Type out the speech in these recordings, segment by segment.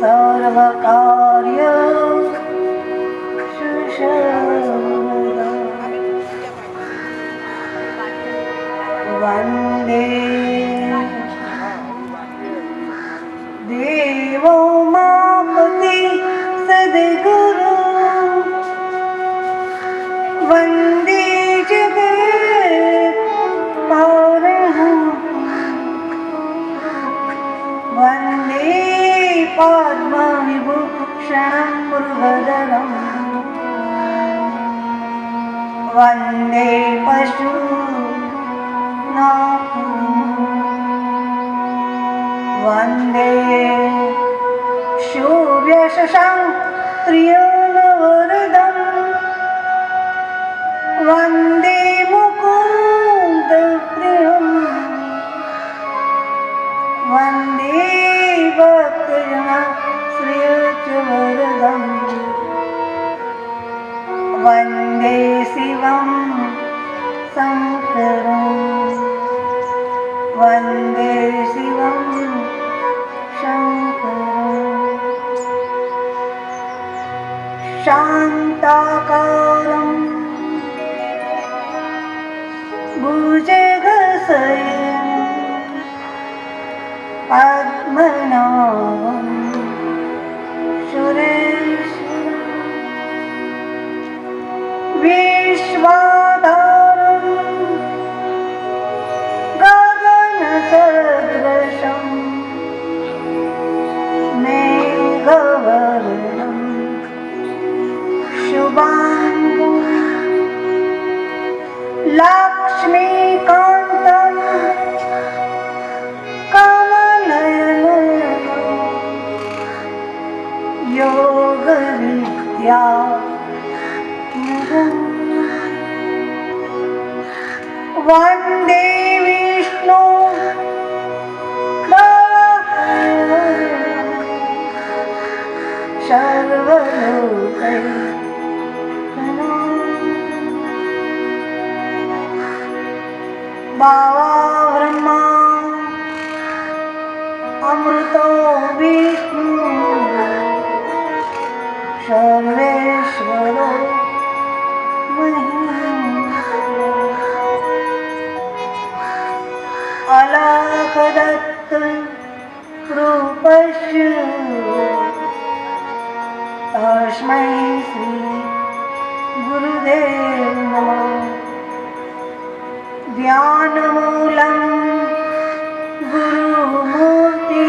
सर्वकार्य सुशर्मदा वन्दे देवो मापति सद्गुरु वन्दे जगत्पालनं वन्दे पद्मविभूषणं मृगधरम् वन्दे पशूनां वन्दे शूर्यशशाङ्क्रियनवरदं वन्दे मुकुन्दप्रियं वन्दे भक्तजनश्रेयश्चवरदं वन्दे शिवं शङ्करं वन्दे शिवं शान्ताकारं भुजगशयनं पद्मनाभं सुरेशं विश्वाधारं गगनसदृशं मेघवर्णं शुभाङ्गं लक्ष्मीकान्तं कमलनयनं योगविद्या वन्दे विष्णु सर्वलोकैकनाथं बावा ब्रह्मा अमृतो विष्णु सर्वेश्वरो अलखदत्त रूपस्य तस्मै श्री गुरुदेव नमः ध्यानमूलं गुरुमूर्ति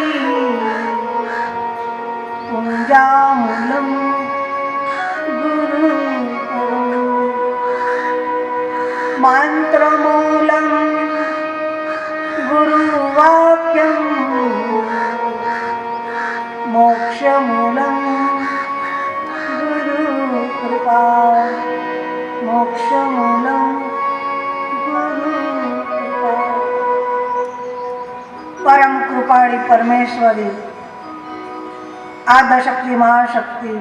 पूजामूलं गुरुपरं मन्त्रमूलं गुरुवाक्यं मोक्षमूलं गुरुकृपा मोक्षमूलं गुरुकृपा परम कृपाळी परमेश्वरी आद्यशक्ति महाशक्ति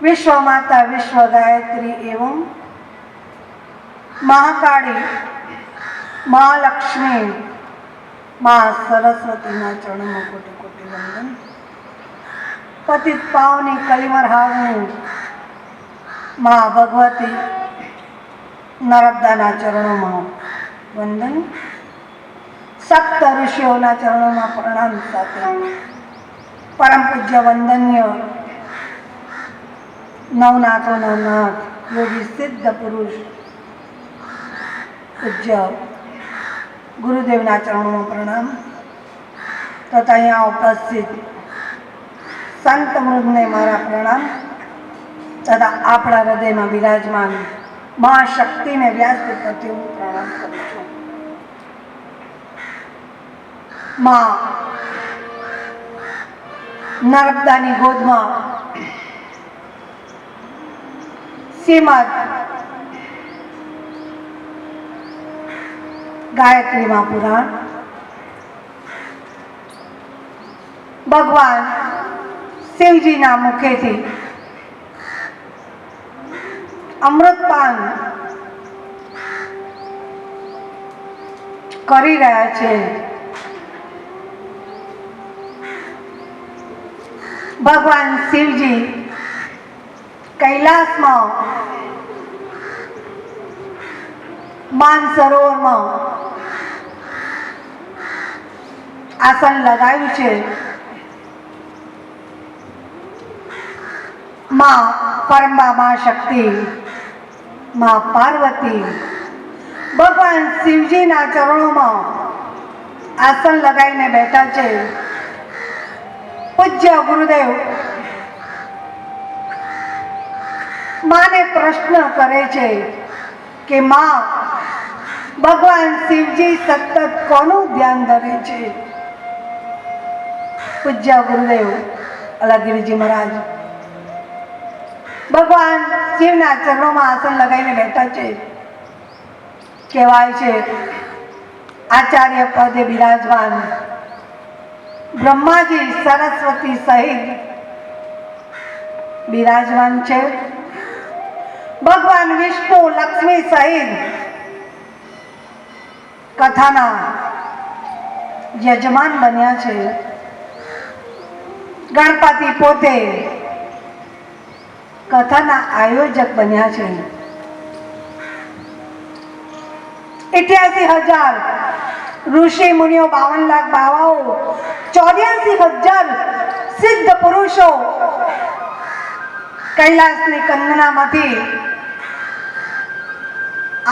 विश्व माता विश्व गायत्री एवं महाकाली महालक्ष्मी माँ सरस्वती ना चरणों में कोटि कोटि वंदन पतित पावनी कलिमर हावनी माँ भगवती नर्मदा ना चरणों में वंदन सप्त ऋषियों ना चरणों में प्रणाम साथे परम पूज्य वंदनीय नवनाथों नवनाथ योगी सिद्ध पुरुष पूज्य गुरुदेवना चरणों में प्रणाम तथा यहाँ उपस्थित संत मृग ने मारा प्रणाम तथा आपણા हृदय में विराजमान महाशक्ति ने व्यासपीठ परથી હું પ્રણામ કરું છું। माँ नर्मदानी गोदમાં શ્રીમદ गायत्री महापुराण भगवान शिवजी ना मुखे थी अमृतपान કરી રહ્યા છે। ભગવાન શિવજી કૈલાસમાં માનસરોવરમાં આસન લગાવ્યું છે. માં પરમા માં શક્તિ, માં પાર્વતી ભગવાન શિવજીના ચરણોમાં આસન લગાવીને બેઠા છે. પૂજ્ય ગુરુદેવ માને પ્રશ્ન કરે છે કે માં, ભગવાન શિવજી સતત કોનું ધ્યાન ધરે છે? પૂજ્ય ગુરુદેવ અલગગીરીજી મહારાજ ભગવાન શિવના ચરણોમાં આસન લગાવીને બેઠા છે. કહેવાય છે આચાર્ય પદે બિરાજમાન બ્રહ્માજી સરસ્વતી સહિત બિરાજમાન છે. ભગવાન વિષ્ણુ લક્ષ્મી સહિત કથાના યજમાન બન્યા છે. ગણપતિ પોતે કથાના આયોજક બન્યા છે. 88,000 ઋષિ મુનિઓ, 52 લાખ બાવાઓ, 84,000 સિદ્ધ પુરુષો કૈલાસની કંગનામાંથી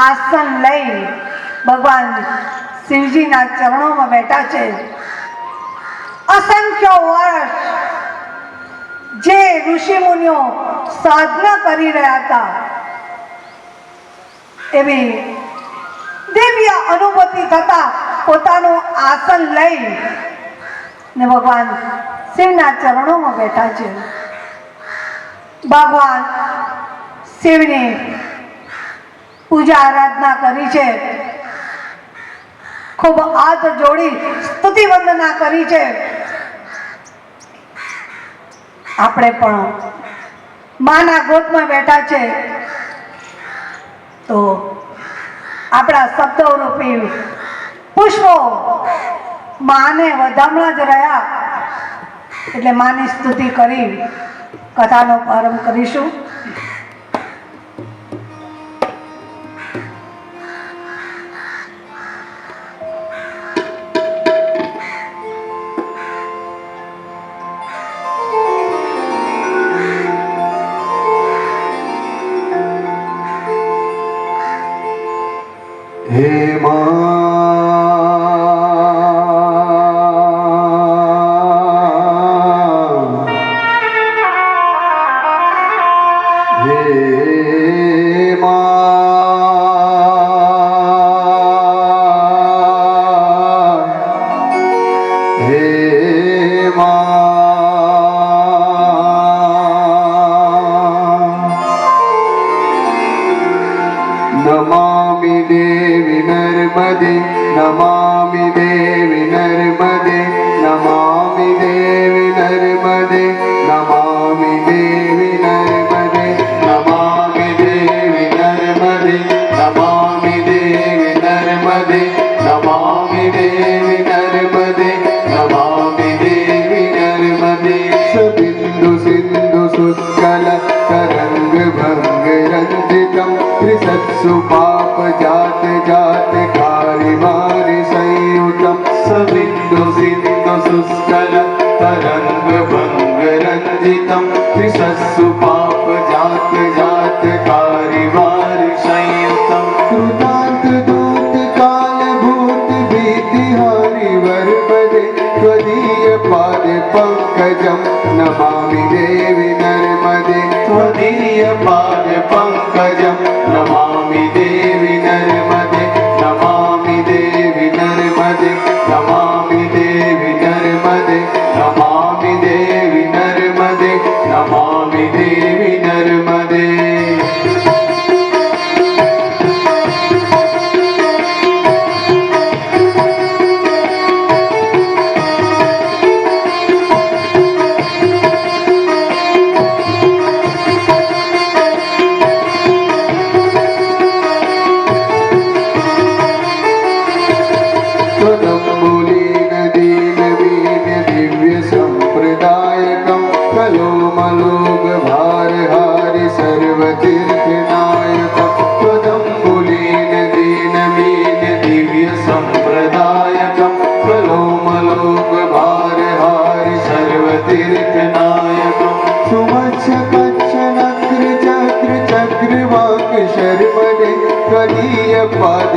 આસન લઈ ભગવાન શિવજીના ચરણોમાં બેઠા છે. અસંખ્ય વર્ષ જે ઋષિ મુનિઓ સાધના કરી રહ્યા હતા એવી દિવ્ય અનુભૂતિ થતા પોતાનું આસન લઈ ને ભગવાન શિવના ચરણોમાં બેઠા છે. ભગવાન શિવની પૂજા આરાધના કરી છે. ખૂબ હાથ જોડી સ્તુતિ વંદના કરી છે. આપણે પણ માના ગોદમાં બેઠા છે તો આપણા શબ્દો રૂપી પુષ્પો માને વધામણા જ રહ્યા એટલે માની સ્તુતિ કરી કથાનો પ્રારંભ કરીશું. હે માં, હે માં, હે માં. નમામિ દેવી નર્મદે, નમામિ દેવી નર્મદે, નમામિ દેવી નર્મદે, નમામિ દેવી નર્મદે, નમામિ દેવી નર્મદે, નમામિ દેવી નર્મદે, નમામિ દેવી નર્મદે, નમામિ દેવી નર્મદે. સબિંદુ સિંધુ શુષ્કલ તરંગ ભંગ રંજિતમ ત્રિસત્સુ પાપ જાત જાત કારી મારી સંયુતમ. સબિંદુ સિંધુ શુષ્કલ તરંગ ભંગ રંજિતમ ત્રિસત્સુ પાપ જાત જાત કારી મારી સંયુતમ. કૃતાંત દૂત કાલ ભૂત ભીતિ હારી વર્પદે ત્વદીય પાદ પંકજમ. નમામિ દેવી નર્મદે, ત્વદીય પાદ પંકજમ. નમામિ દેવી નર્મદે, નમામિ દેવી નર્મદે, નમામિ દેવી નર્મદે, નમામિ દેવી નર્મદે, નમામિ દેવી નર્મદે. त्वदम्बुलीन दीनवीन दिव्य सम्प्रदायकं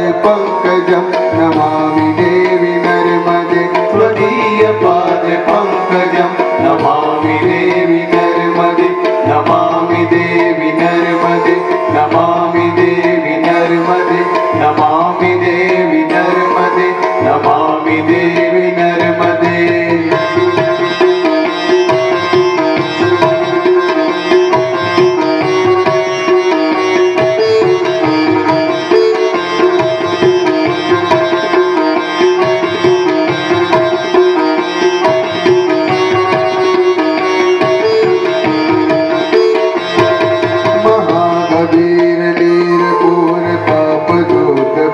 पादपङ्कजं नमामि देवि नर्मदे त्वदीयपादपङ्कजं नमामि देवि नर्मदे नमामि देवि नर्मदे नमामि देवि नर्मदे नमामि देवि नर्मदे नमामि देवि नर्मदे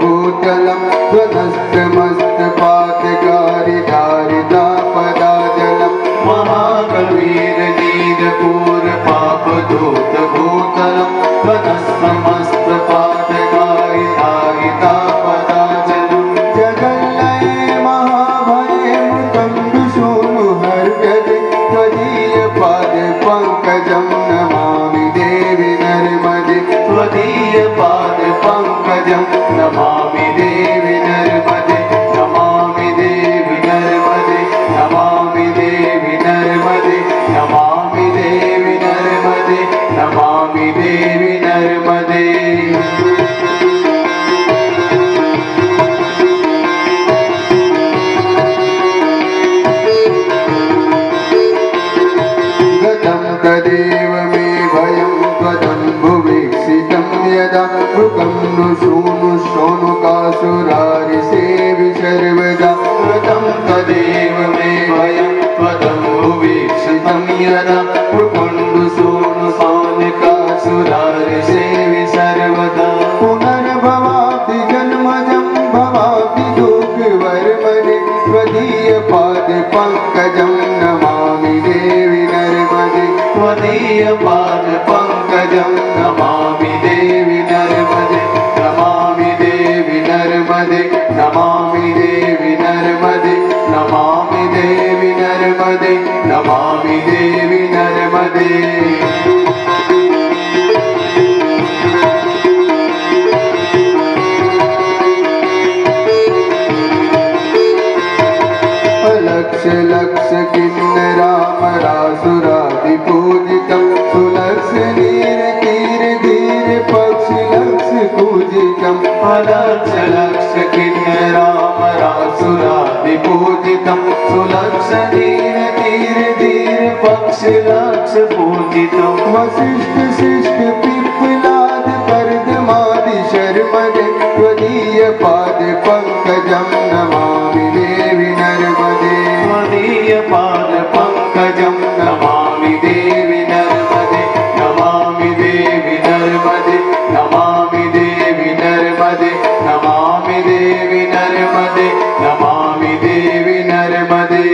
भूतलं त्वनस्तमस्तपातकारिधारितापदाजलं महाकवीरनीरपूरपापदूतभूतलं त्वनस्तमस्तपातकारिधारितापदाजलं जगल्लये महाभये मृतं दुषोनुहर्षते त्वदीयपादपङ्कजं नमामि देवि नर्मदे त्वदीयपादपङ्कजं नमामि देवि नर्मदे नमामि देवि नर्मदे नमामि देवि नर्मदे नमामि देवि नर्मदे नमामि देवि नर्मदे गतं तदेव मे भयं त्वदम्बुवीक्षितं यदा मृगं नु शोनुकासुरारिसेवि सर्वदा गतं तदेव मे भयं त्वदम्बुवीक्षितं यदा मृगं नु शोनुकासुरारिसेवि सर्वदा पुनर्भवाप्ति जन्मजं भवाप्ति दुःखवर्मणे त्वदीयपादपङ्कजं नमामि देवि नर्मदे त्वदीयपादपङ्कजं नमामि देवि नर्मदे नमामि देवि नर्मदे नमामि देवि नर्मदे नमामि देवि नर्मदे नमामि देवि नर्मदे लक्ष लक्ष किन्नरामरासुरादिपूजितं सुलक्ष नीर तीर धीर पक्षि लक्ष पूजितं अलक्ष लक्ष किन्नरामरासुरादिपूजितं सुलक्ष नीर तीर धीर पक्षि लक्ष पूजितं वसिष्ठ शिष्ट पिप्पलाद कर्दमादि शर्मदे त्वदीयपादपङ्कजं नमामि देवि नर्मदे त्वदीयपादपङ्कजं नमामि देवि नर्मदे नमामि देवि नर्मदे नमामि देवि नर्मदे नमामि देवि नर्मदे नमामि देवि नर्मदे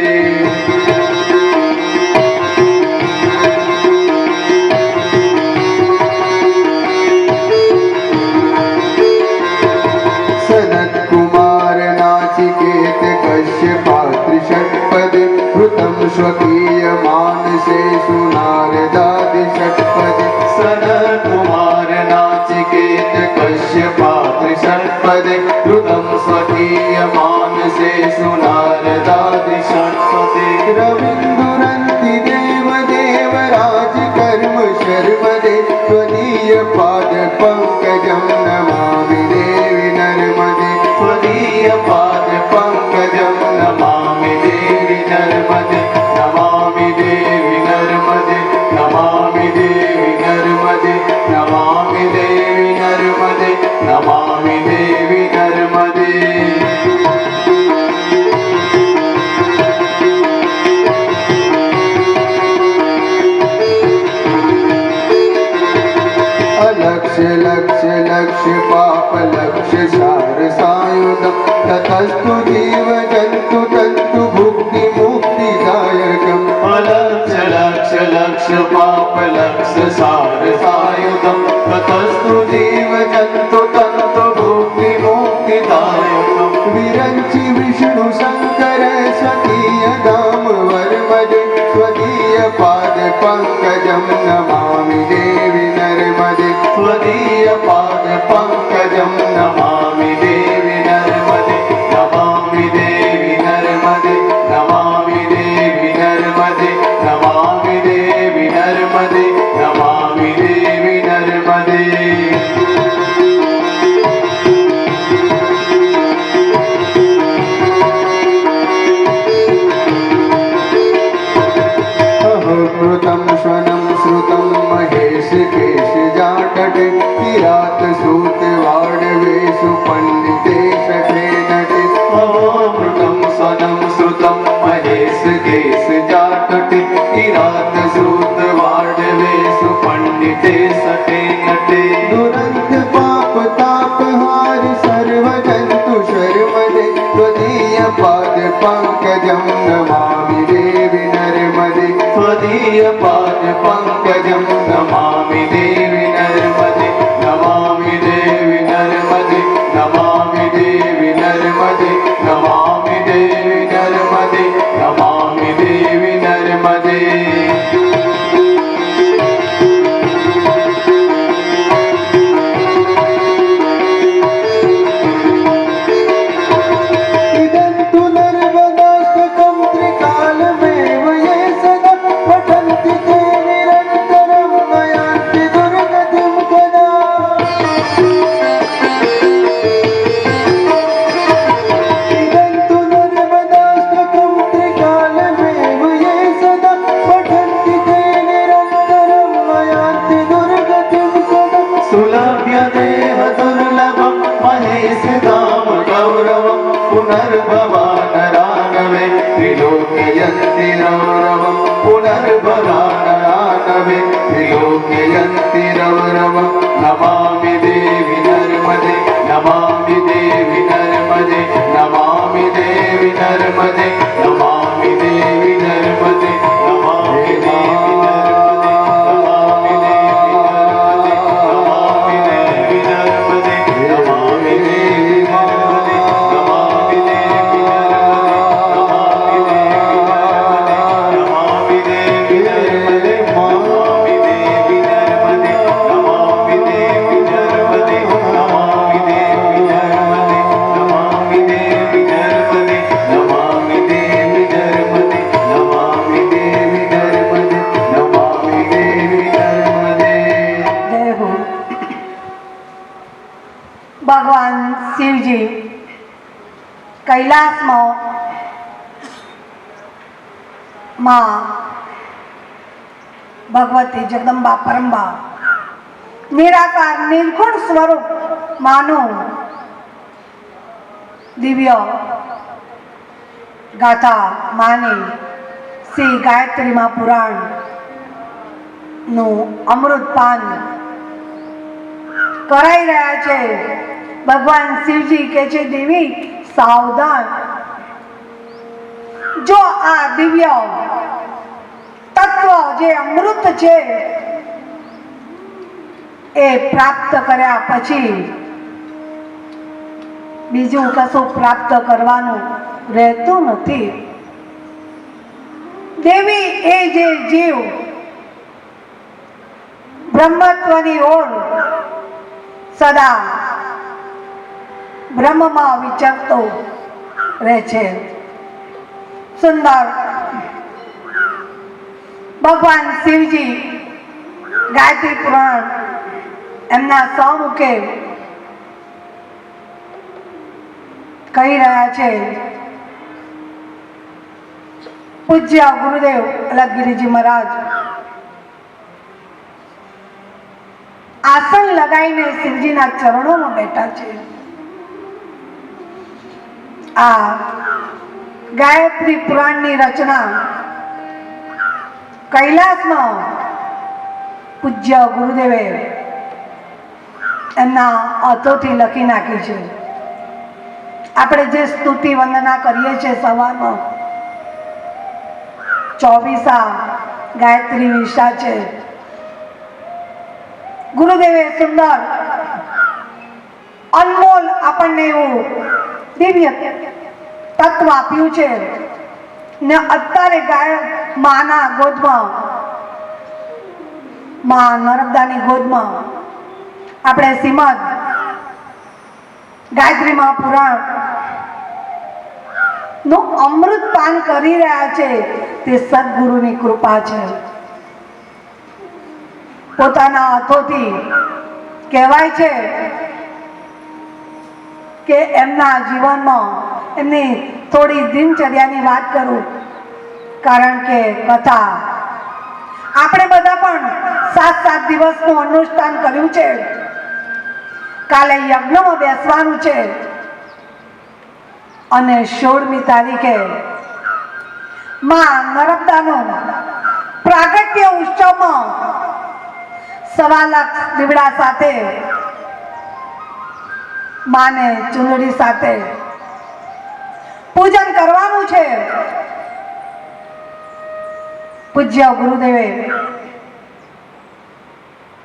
सनत्कुमार नाचिकेत कश्यपात्रिषट्पदे हृतं स्वकीयमानसेषु नारदादिषट्पदे सनत्कुमार नाचिकेत कश्यपात्रिषट्पदे हृतं स्वकीयमानसेषु नारदादिषट्पदे रवीन्दुरन्ति देवदेवराज कर्म शर्मदे त्वदीयपादपङ्कजं नमामि देवि नर्मदे त्वदीयपादपङ्कजं नमामि देवि नर्मदे नमामि देवि नर्मदे नमामि देवि नर्मदे नमामि देवि नर्मदे नमामि देवि नर्मदे अलक्ष लक्ष लक्ष पाप लक्ष सार सायुधं ततस्तु जीव जन्तु तन्तु भुक्ति मुक्तिदायकम् अलक्ष लक्ष लक्ष पाप लक्ष सार सायुधं ततस्तु जीव जन्तु तन्तु भुक्ति मुक्तिदायकम् विरञ्चि विष्णु शङ्कर स्वकीय धाम वर्मदे त्वदीयपादपङ्कजं नमामि देवि नर्मदे त्वदीयपादपङ्कजं नमामि देवि ते सटे नटे दुरंत पाप ताप हारि सर्व जंतु शर्मदे त्वदीय पाद पंकजं नमामि देवि नर्मदे त्वदीय पाद पंकजं नमामि देवि नर्मदे नमामि देवि नर्मदे नमामि देवि नर्मदे नमामि देवि नर्मदे नमामि देवि नर्मदे इदं तु नर्मदाष्टकं त्रिकालमेव ये सदा पठन्ति ते निरन्तरं नयान्ति दुर्गतिं कदा इदं तु नर्मदाष्टकं त्रिकालमेव ये सदा पठन्ति ते निरन्तरं नयान्ति दुर्गतिं कदा सुलभ्य देह दुर्लभं महेशधाम गौरवं पुनर्भवानरानवे त्रिलोक्ययन्ति रौरवं पुनर्भवानरानवे त्रिलोक्ययन्ति रौरवं नमामि देवि नर्मदे नमामि देवि नर्मदे नमामि देवि नर्मदे नमामि देवि नर्मदे नमामि देवि नर्मदे नमामि देवि नर्मदे नमामि देवि नर्मदे नमामि देवि नर्मदे नमामि देवि नर्मदे नमामि देवि नर्मदे नमामि देवि नर्मदे नमामि देवि नर्मदे नमामि देवि नर्मदे नमामि देवि नर्मदे नमामि देवि नर्मदे नमामि देवि नर्मदे जय हो। भगवान शिवजी कैलासમાં માં ભગવતી જગદંબા પરંબા નિરાકાર નિર્ગુણ સ્વરૂપ માનું દિવ્ય ગાથા માની શ્રી ગાયત્રી મા પુરાણનું અમૃતપાન કરાઈ રહ્યા છે. ભગવાન શિવજી કહે છે દેવી સાવધાન, જો આ દિવ્ય તત્વ જે અમૃત છે એ પ્રાપ્ત કર્યા પછી બીજું કશું પ્રાપ્ત કરવાનું રહેતું નથી. દેવી એ જે જીવ બ્રહ્મત્વની ઓર સદા બ્રહ્મમાં વિચરતો રહે છે. સુંદર ભગવાન શિવજી ગાયત્રી પુરાણ એમના સૌમુખે કહી રહ્યા છે. પૂજ્ય ગુરુદેવ અલગગીરીજી મહારાજ આસન લગાવીને શિવજીના ચરણોમાં બેઠા છે. આ ગાયત્રી પુરાણની રચના કૈલાસમાં પૂજ્ય ગુરુદેવે એમના હાથોથી લખી નાખી છે. આપણે જે સ્તુતિ વંદના કરીએ છીએ સવારમાં 24 ગાયત્રી નિષ્ઠા છે. ગુરુદેવે સુંદર અનમોલ આપણને એવું દિવ્ય તત્વ આપ્યું છે ને અત્યારે ગાય માના ગોદમાં માં નર્મદાની ગોદમાં આપણે શ્રીમદ ગાયત્રી મહાપુરાણ નું અમૃત પાન કરી રહ્યા છે. તે સદગુરુની કૃપા છે. પોતાના હાથોથી કહેવાય છે કે એમના જીવનમાં એમની થોડી દિનચર્યાની વાત કરું, કારણ કે કથા આપણે બધા પણ 7 દિવસનું અનુષ્ઠાન કર્યું છે. કાલે યજ્ઞમાં બેસવાનું છે અને 16મી તારીખે માં નર્મદાનો પ્રાગટ્ય ઉત્સવમાં સવા લાખ દીવડા સાથે, માને ચૂંદડી સાથે પૂજન કરવાનું છે. પૂજ્ય ગુરુદેવે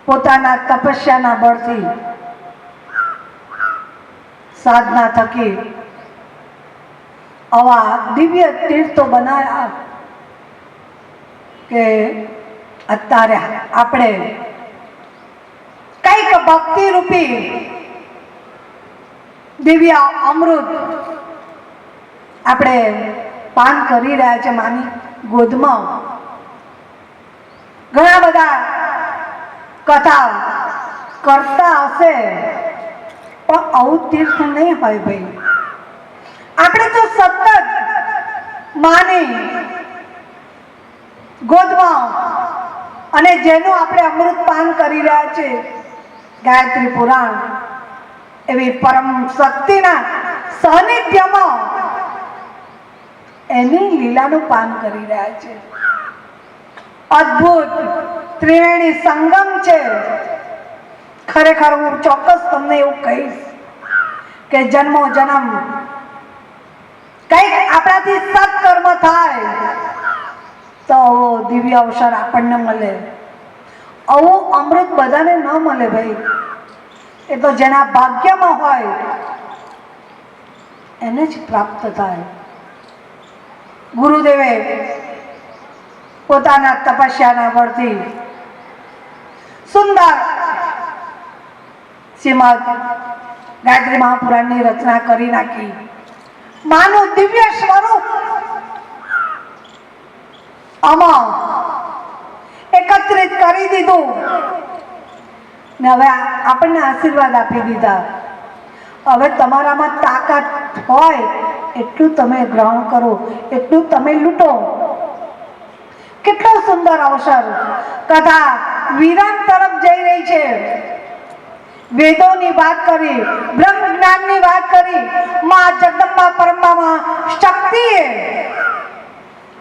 પોતાના તપસ્યાના બળથી, સાધના થકી આવા દિવ્ય તીર્થો બનાવ્યા કે અત્યારે આપણે કઈક ભક્તિ રૂપી દિવ્ય અમૃત આપણે પાન કરી રહ્યા છે માની ગોદમાં. ઘણા બધા કથા કરતા હશે પણ આવું તીર્થ નહીં હોય ભાઈ. આપણે તો સતત માની ગોદમાં અને જેનું આપણે અમૃત પાન કરી રહ્યા છે, ગાયત્રી પુરાણ એવી પરમ શક્તિના સાનિધ્યમાં એની લીલાનું પાન કરી રહ્યા છે. અદ્ભુત ત્રિવેણી સંગમ છે. ખરેખર હું ચોક્કસ તમને એવું કહીશ કે જન્મો જન્મ કંઈક આપણાથી સત્કર્મ થાય તો દિવ્ય અવસર આપણને મળે. આવું અમૃત બધાને ન મળે ભાઈ. એ તો જેના ભાગ્યમાં હોય એને જ પ્રાપ્ત થાય. ગુરુદેવે પોતાના તપસ્યાના બળથી સુંદર શ્રીમદ ગાયત્રી મહાપુરાણની રચના કરી નાખી. માનું દિવ્ય સ્વરૂપ આમાં એકત્રિત કરી દીધું ને હવે આપણને આશીર્વાદ આપી દીધા. હવે તમારામાં તાકાત હોય એટલું તમે ગ્રહણ કરો, એટલું તમે લૂંટો. કેટલો સુંદર અવસર. કથા વિરામ તરફ જઈ રહી છે. વેદોની વાત કરી, બ્રહ્મ જ્ઞાનની વાત કરી. માં જગદંબા પરમામાં શક્તિએ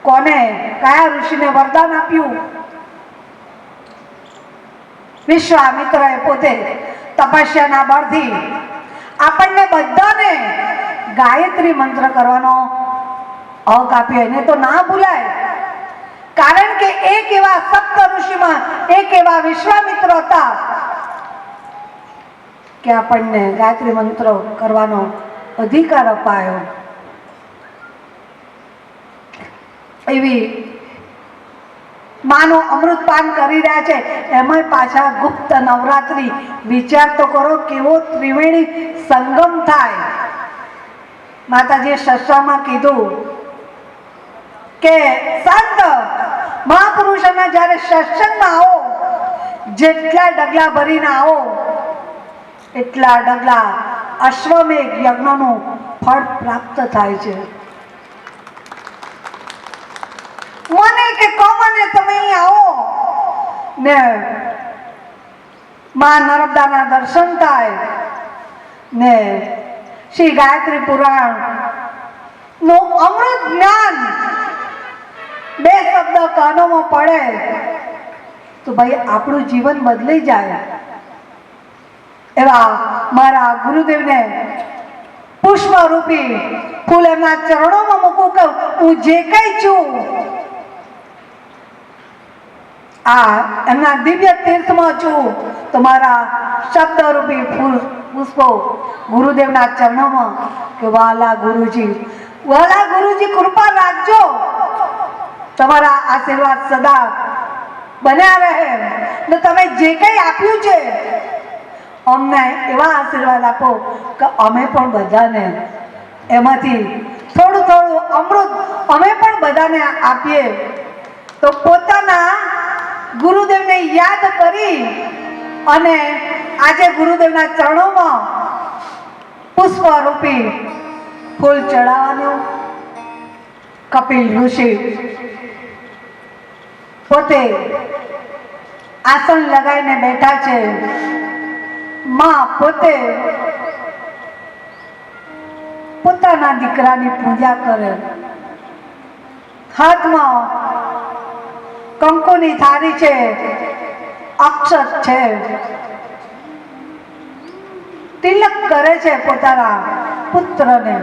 કોને, કયા ઋષિને વરદાન આપ્યું? વિશ્વામિત્રએ પોતે તપસ્યાના બળથી આપણને બધાને ગાયત્રી મંત્ર કરવાનો હક આપ્યો. એને તો ના ભૂલાય, કારણ કે એક એવા સપ્ત ઋષિમાં એક એવા વિશ્વામિત્ર હતા કે આપણને ગાયત્રી મંત્ર કરવાનો અધિકાર અપાયો. એવી માનું અમૃતપાન કરી રહ્યા છે. એમાં પાછા ગુપ્ત નવરાત્રી. વિચાર તો કરો કેવો ત્રિવેણી સંગમ થાય. માતાજીએ સત્સંગમાં કીધું કે સંત મહાપુરુષોના જ્યારે સત્સંગમાં આવો, જેટલા ડગલા ભરીને આવો એટલા ડગલા અશ્વમેઘ યજ્ઞનું ફળ પ્રાપ્ત થાય છે. મને કે કોમને તમે અહીં આવો ને માં નર્મદાના દર્શન થાય ને શ્રી ગાયત્રી પુરાણ નું અમૃત જ્ઞાન બે શબ્દ કાનોમાં પડે તો ભાઈ આપણું જીવન બદલાઈ જાય. એવા મારા ગુરુદેવને પુષ્પ રૂપી ફૂલ એમના ચરણોમાં મૂકું કે હું જે કઈ છું આ એમના દિવ્ય તીર્થમાં છું, તો મારા શબ્દ રૂપી ફૂલ પુષ્પો ગુરુદેવના ચરણોમાં કે વાલા ગુરુજી કૃપા રાખજો, તમારા આશીર્વાદ સદા બન્યા રહે ને તમે જે કંઈ આપ્યું છે અમને એવા આશીર્વાદ આપો કે અમે પણ બધાને એમાંથી થોડું થોડું અમૃત અમે પણ બધાને આપીએ. તો પોતાના ગુરુદેવને યાદ કરી અને આજે ગુરુદેવના ચરણોમાં પુષ્પ રૂપી ફૂલ ચડાવવાનું. કપિલ ઋષિ પોતે આસન લગાવીને બેઠા છે. માં પોતે પોતાના દીકરાની પૂજા કરે. હાથમાં કંકુની થાળી છે, અક્ષત છે, તિલક કરે છે પોતાના પુત્રને,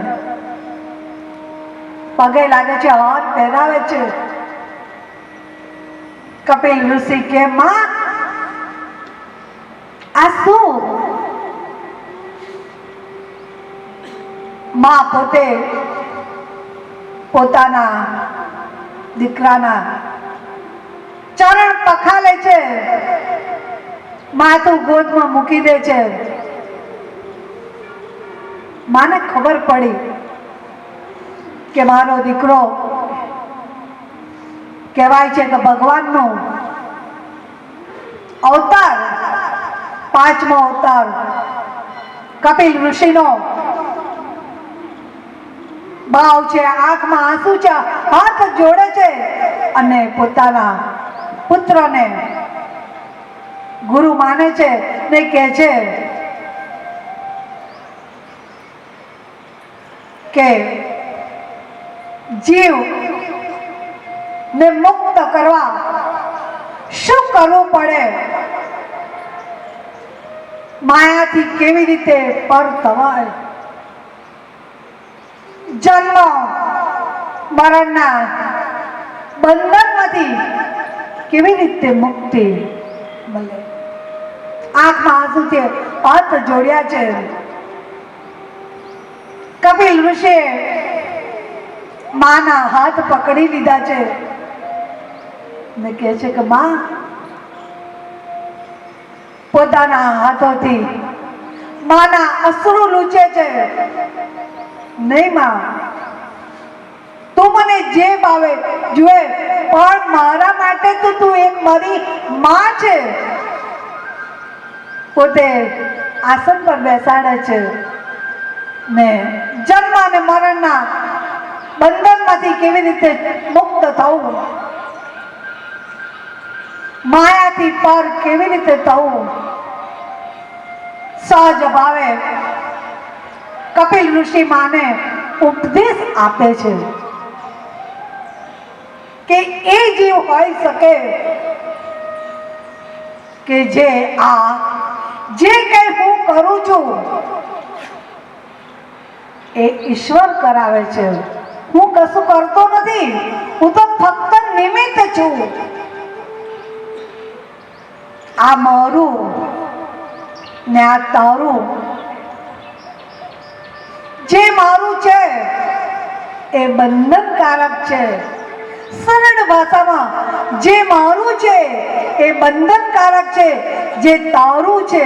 પગે લાગે છે, હાર પહેરાવે છે. કપિલ ઋષિ કે માં આ શું? માં પોતે પોતાના દીકરાના ચરણ પખાલે છે, માથું ગોદમાં મૂકી દે છે. માને ખબર પડી કે મારો દીકરો કહેવાય છે કે ભગવાનનો અવતાર, પાંચમો અવતાર કપિલ ઋષિનો ભાવ છે, આંખમાં આંસુ છે, હાથ જોડે છે અને પોતાના પુત્રને ગુરુ માને છે ને કહે છે કે જીવ ને મુક્ત કરવા શું કરવું પડે, માયાથી કેવી રીતે પર થવાય, જન્મ મરણના બંધનમાંથી કેવી રીતે મુક્તિ મળે. આંખમાં આંસુથી હાથ જોડ્યા છે. કપિલ ઋષિએ માના હાથ પકડી લીધા છે ને કહે છે કે માં, પોતાના હાથોથી માના અશ્રુ લૂછે છે. નહીં માં, તું મને જે ભાવે જુએ, પણ મારા માટે તો તું એક મારી માં છે. પોતે આસન પર બેસાડે છે ને જન્મ અને મરણના બંધનમાંથી કેવી રીતે મુક્ત થવું, માયાથી પર કેવી રીતે થવું, સહજ ભાવે કપિલ ઋષિ માને ઉપદેશ આપે છે કે એ જીવ હોઈ શકે કે જે કંઈ હું કરું છું એ ઈશ્વર કરાવે છે. હું કશું કરતો નથી, હું તો ફક્ત નિમિત્ત છું. આ મારું ને આ તારું, જે મારું છે એ બંધનકારક છે. સરળ ભાષામાં જે મારું છે એ બંધનકારક છે, જે તારું છે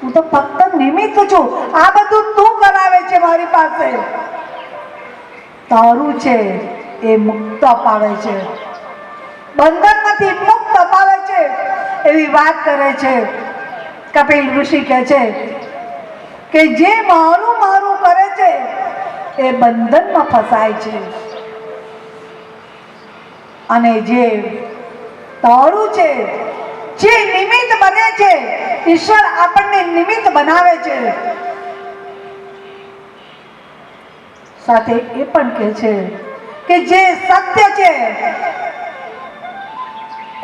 હું તો ફક્ત નિમિત્ત છું. આ બધું તું કરાવે છે મારી પાસે. તારું છે એ મુક્ત અપાવે છે, બંધનમાંથી મુક્ત અપાવે છે, એવી વાત કરે છે. કપિલ ઋષિ કહે છે કે જે મારું મારું કરે છે એ બંધનમાં ફસાય છે, અને જે તારું છે, જે નિમિત્ત બને છે, ઈશ્વર આપણને નિમિત્ત બનાવે છે. સાથે એ પણ કહે છે કે જે સત્ય છે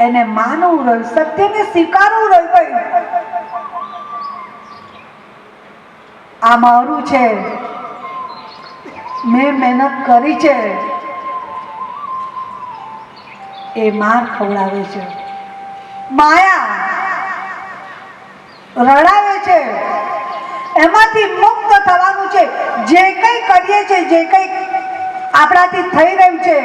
એને માનવું રહ્યું, સત્યને સ્વીકારવું રહ્યું. આ મારું છે, મેં મહેનત કરી છે, એ માર ખવડાવે છે, માયા રડાવે છે. એમાંથી મુક્ત થવાનું છે. જે કંઈ કરીએ છીએ, જે કંઈ આપણાથી થઈ રહ્યું છે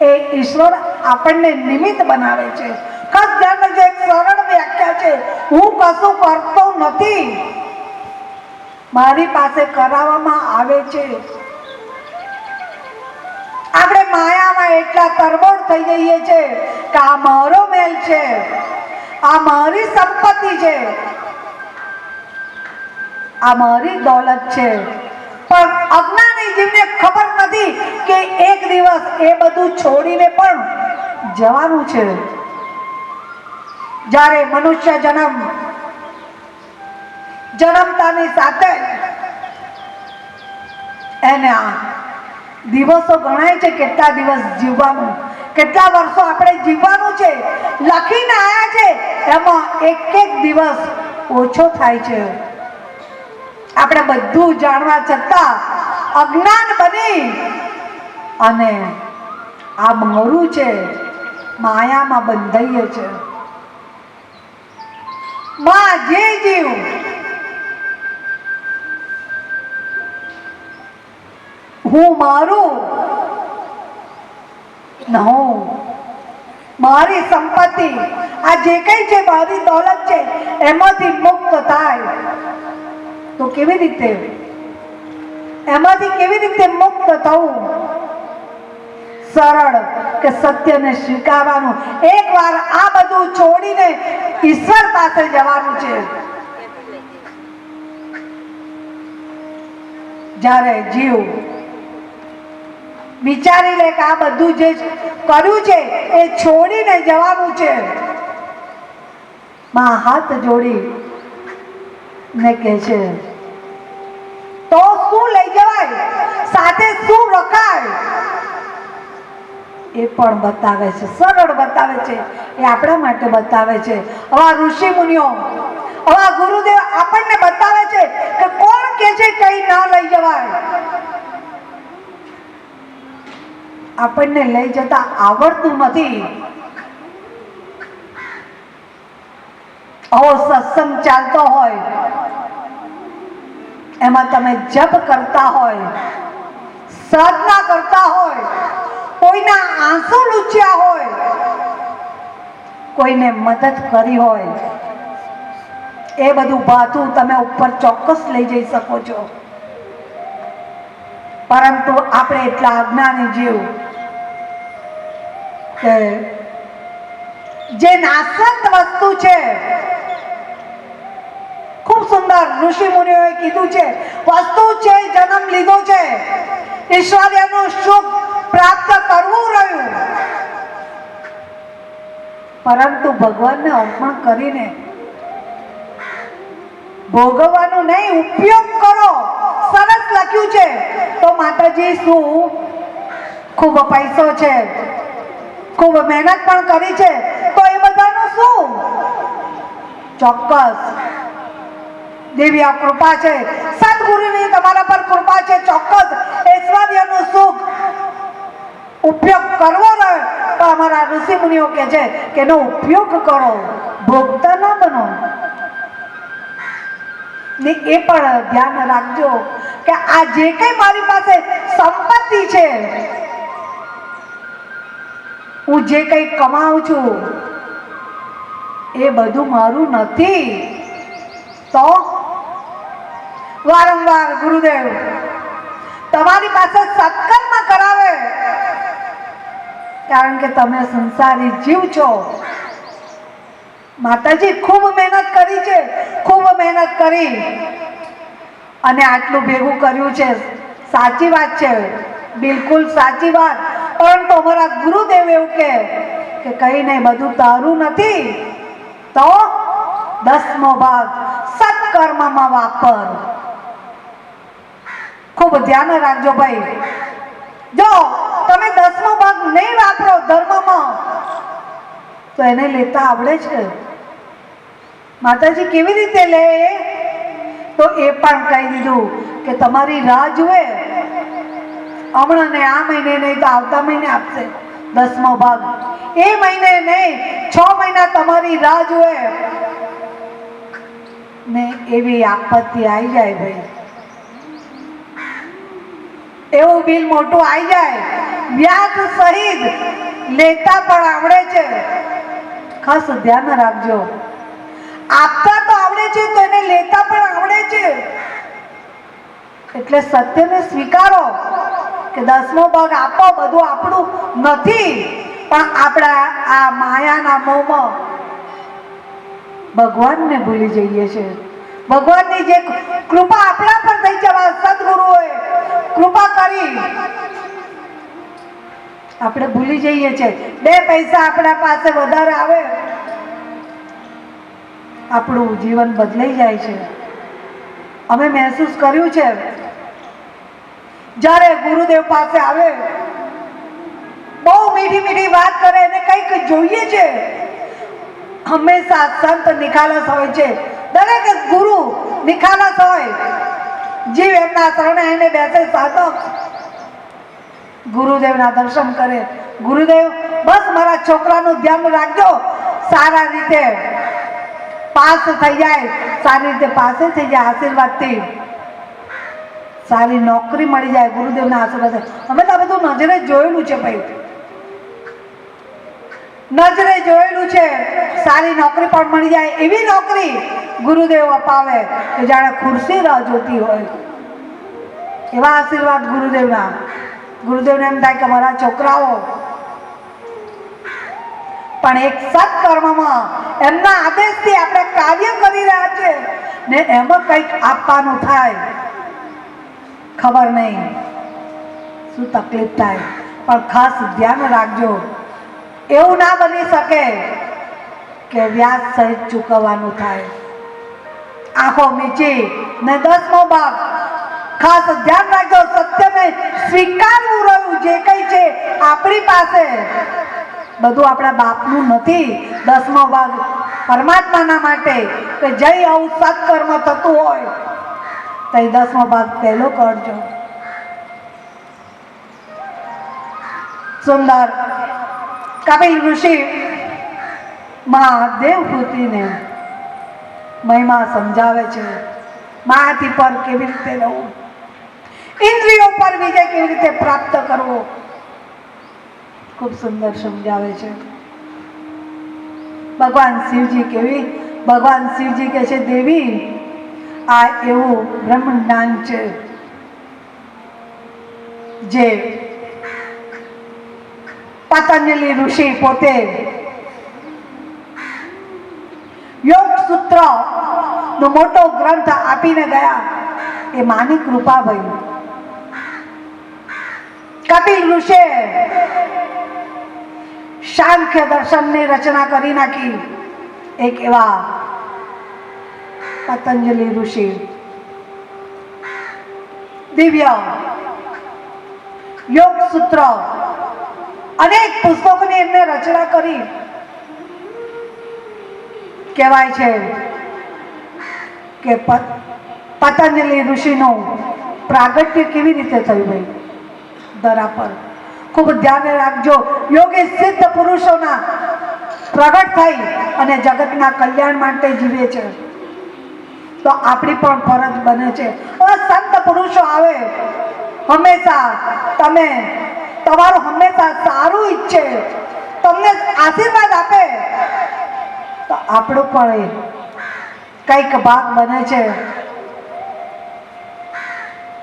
એ ઈશ્વર આપણને નિમિત્ત બનાવે છે. ખાસ ધ્યાન રાખજો, એક સરળ વ્યાખ્યા છે, હું કશું કરતો નથી, મારી પાસે કરાવવામાં આવે છે. આપણે માયામાં એટલા તરબોળ થઈ જઈએ છે કે આ મારો મેલ છે, આ મારી સંપત્તિ છે, આ મારી દોલત છે. પણ અજ્ઞાની જીવને ખબર નથી કે એક દિવસ એ બધું છોડીને પણ જવાનું છે. જ્યારે મનુષ્ય જન્મતાની સાથે એને આ દિવસો ગણાય છે, કેટલા દિવસ જીવવાનું, કેટલા વર્ષો આપણે જીવવાનું છે, લખીને આવ્યા છે એમાં એક એક દિવસ ઓછો થાય છે. આપણે બધું જાણવા છતાં અજ્ઞાન બની અને આ મારું છે માયામાં બંધાઈએ છે. માં જે જીવ હું મારું ન હું મારી સંપત્તિ આ જે કઈ છે મારી દોલત છે એમાંથી મુક્ત થાય તો કેવી રીતે, એમાંથી કેવી રીતે મુક્ત થવું? સરળ કે સત્યને સ્વીકારવાનું. એકવાર આ બધું છોડીને ઈશ્વર પાસે જવાનું છે. જ્યારે જીવ વિચારી લે કે આ બધું જે કર્યું છે એ છોડીને જવાનું છે, માં હાથ જોડી ને કહે છે તો શું લઈ જવાય, સાથે શું રખાય એ પણ બતાવે છે. સરળ બતાવે છે, એ આપણા માટે બતાવે છે. આવા ઋષિ મુનિઓ, આવા ગુરુદેવ આપણને બતાવે છે કે કોણ કે છે કઈ ના લઈ જવાય. આપણને લઈ જતા આવડતું નથી. આવો સત્સંગ ચાલતો હોય, એમાં તમે જપ કરતા હોય, સાધના કરતા હોય, કોઈના આંસુ લૂછ્યા હોય, કોઈને મદદ કરી હોય, એ બધું ભાથું તમે ઉપર ચોક્કસ લઈ જઈ શકો છો. પરંતુ આપણે એટલા અજ્ઞાની જીવ કે જે નાશવંત વસ્તુ છે, ખૂબ સુંદર ઋષિ મુનિઓએ કીધું છે, વસ્તુ છે જન્મ લીધો છે, ઈશ્વર્યનું સુખ પ્રાપ્ત કરવું રહ્યું, પરંતુ ભગવાનને અર્પણ કરીને ભોગવવાનું નહીં, ઉપયોગ કરો. સરસ લખ્યું છે. તો માતાજી શું ખૂબ પૈસો છે, ખૂબ મહેનત પણ કરી છે, તો એ બધાનું શું? ચોક્કસ દેવી કૃપા છે, સદગુરુની તમારા પર કૃપા છે, ચોક્કસ ઐશ્વર્યનું સુખ ઉપયોગ કરવો રહે. તો અમારા ઋષિ મુનિઓ કહે છે કે એનો ઉપયોગ કરો, ભોગતા ના બનો. ને એ પણ ધ્યાન રાખજો કે આ જે કઈ મારી પાસે સંપત્તિ છે, હું જે કઈ કમાઉં છું એ બધું મારું નથી. તો વારંવાર ગુરુદેવ તમારી પાસે સત્કર્મ કરાવે, કારણ કે તમે સંસારી જીવ છો. માતાજી ખૂબ મહેનત કરી છે, ખૂબ મહેનત કરી અને આટલું ભેગું કર્યું છે. સાચી વાત છે, બિલકુલ સાચી વાત. પરંતુ અમારા ગુરુદેવ એવું કે કઈ નહીં, બધું તારું નથી. તો 10મો ભાગ સત્કર્મમાં વાપર. ખૂબ ધ્યાન રાખજો ભાઈ. જો તમે 10મો ભાગ નહીં વાપરો ધર્મમાં તો એને લેતા આવડે છે. માતાજી કેવી રીતે લે? તો એ પણ કહી દીધું કે તમારી રાહ જુએ. હમણાં ને આ મહિને નહીં તો આવતા મહિને આપશે 10મો ભાગ. એ મહિને નહીં, 6 મહિના તમારી રાહ જુએ ને એવી આપત્તિ આવી જાય ભાઈ, એવું બિલ મોટું આવી જાય, વ્યાજ સહિત લેતા પણ આવડે છે. ખાસ ધ્યાન રાખજો. આપતા તો આવડે છે તો એને લેતા પણ આવડે છે. એટલે સત્યને સ્વીકારો કે 10મો ભાગ આપો, બધું આપણું નથી, પણ આપણા આ માયાના મોહમાં ભગવાનને ભૂલી જઈએ છે. ભગવાનની જે કૃપા આપણા પર થઈ જવા, સદગુરુઓએ કૃપા કરી, આપણે ભૂલી જઈએ છે. 2 પૈસા આપણા પાસે વધારે આવે, આપણું જીવન બદલાઈ જાય છે. અમે મહેસૂસ કર્યું છે, જ્યારે ગુરુદેવ પાસે આવે, બહુ મીઠી મીઠી વાત કરે, એને કંઈક જોઈએ છે, હંમેશા સંત નિખાલસ હોય છે, દરેક ગુરુ નિખાલસ હોય. જીવ એમના શરણે એને બેસે સાધક, ગુરુદેવના દર્શન કરે. ગુરુદેવ બસ મારા છોકરાનું ધ્યાન રાખજો, સારા રીતે પાસ થઈ જાય, સારી રીતે પાસે થઈ જાય, આશીર્વાદથી સારી નોકરી મળી જાય ગુરુદેવના આશીર્વાદ. અમે તો આ બધું નજરે જોયેલું છે ભાઈ, નજરે જોયેલું છે. સારી નોકરી પણ મળી જાય, એવી નોકરી ગુરુદેવ અપાવે કે જાણે ખુરશી રાહ જોતી હોય, એવા આશીર્વાદ ગુરુદેવના. ગુરુદેવને એમ થાય કે મારા છોકરાઓ પણ એક સત્કર્મમાં એમના આદેશથી આપણે કાર્ય કરી રહ્યા છે ને એમાં કંઈક આપવાનું થાય, ખબર નહીં શું તકલીફ થાય. પણ ખાસ ધ્યાન રાખજો, એવું ના બની શકે કે વ્યાજ સહિત ચૂકવવાનું થાય. આંખો મીચી ને 10મો ભાગ ખાસ ધ્યાન રાખજો. સત્યને સ્વીકારવું રહ્યું, જે કંઈ છે આપણી પાસે બધું આપણા બાપનું નથી. 10મો ભાગ પરમાત્માના માટે કે જય આવું સત્કર્મ થતું હોય તો એ 10મો ભાગ પહેલો કરજો. સુંદર કપિલ ઋષિ દેવહૂતિને મહિમા સમજાવે છે. માથી પર કેવી રીતે રહેવું, ઇન્દ્રિયો પર વિજય કેવી રીતે પ્રાપ્ત કરવો, ખૂબ સુંદર સમજાવે છે. ભગવાન શિવજી કહે છે, દેવી આ એવું બ્રહ્મ જ્ઞાન છે જે પતંજલિ ઋષિ પોતે યોગ સૂત્ર નો મોટો ગ્રંથ આપીને ગયા. એ માની કૃપા ભાઈ. કપિલ ઋષિ સાંખ્ય દર્શનની રચના કરી નાખી. એક એવા પતંજલિ ઋષિ દિવ્ય યોગ સૂત્ર અનેક પુસ્તકોની એમને રચના કરી. કહેવાય છે કે પતંજલિ ઋષિનું પ્રાગટ્ય કેવી રીતે થયું ભાઈ ધરા પર. ખૂબ ધ્યાન રાખજો, યોગી સિદ્ધ પુરુષોના પ્રગટ થઈ અને જગતના કલ્યાણ માટે જીવે છે. તો આપણી પણ ફરજ બને છે. સંત પુરુષો આવે, હંમેશા તમારું હંમેશા સારું ઈચ્છે, તમને આશીર્વાદ આપે, તો આપણું પણ કંઈક ભાગ બને છે.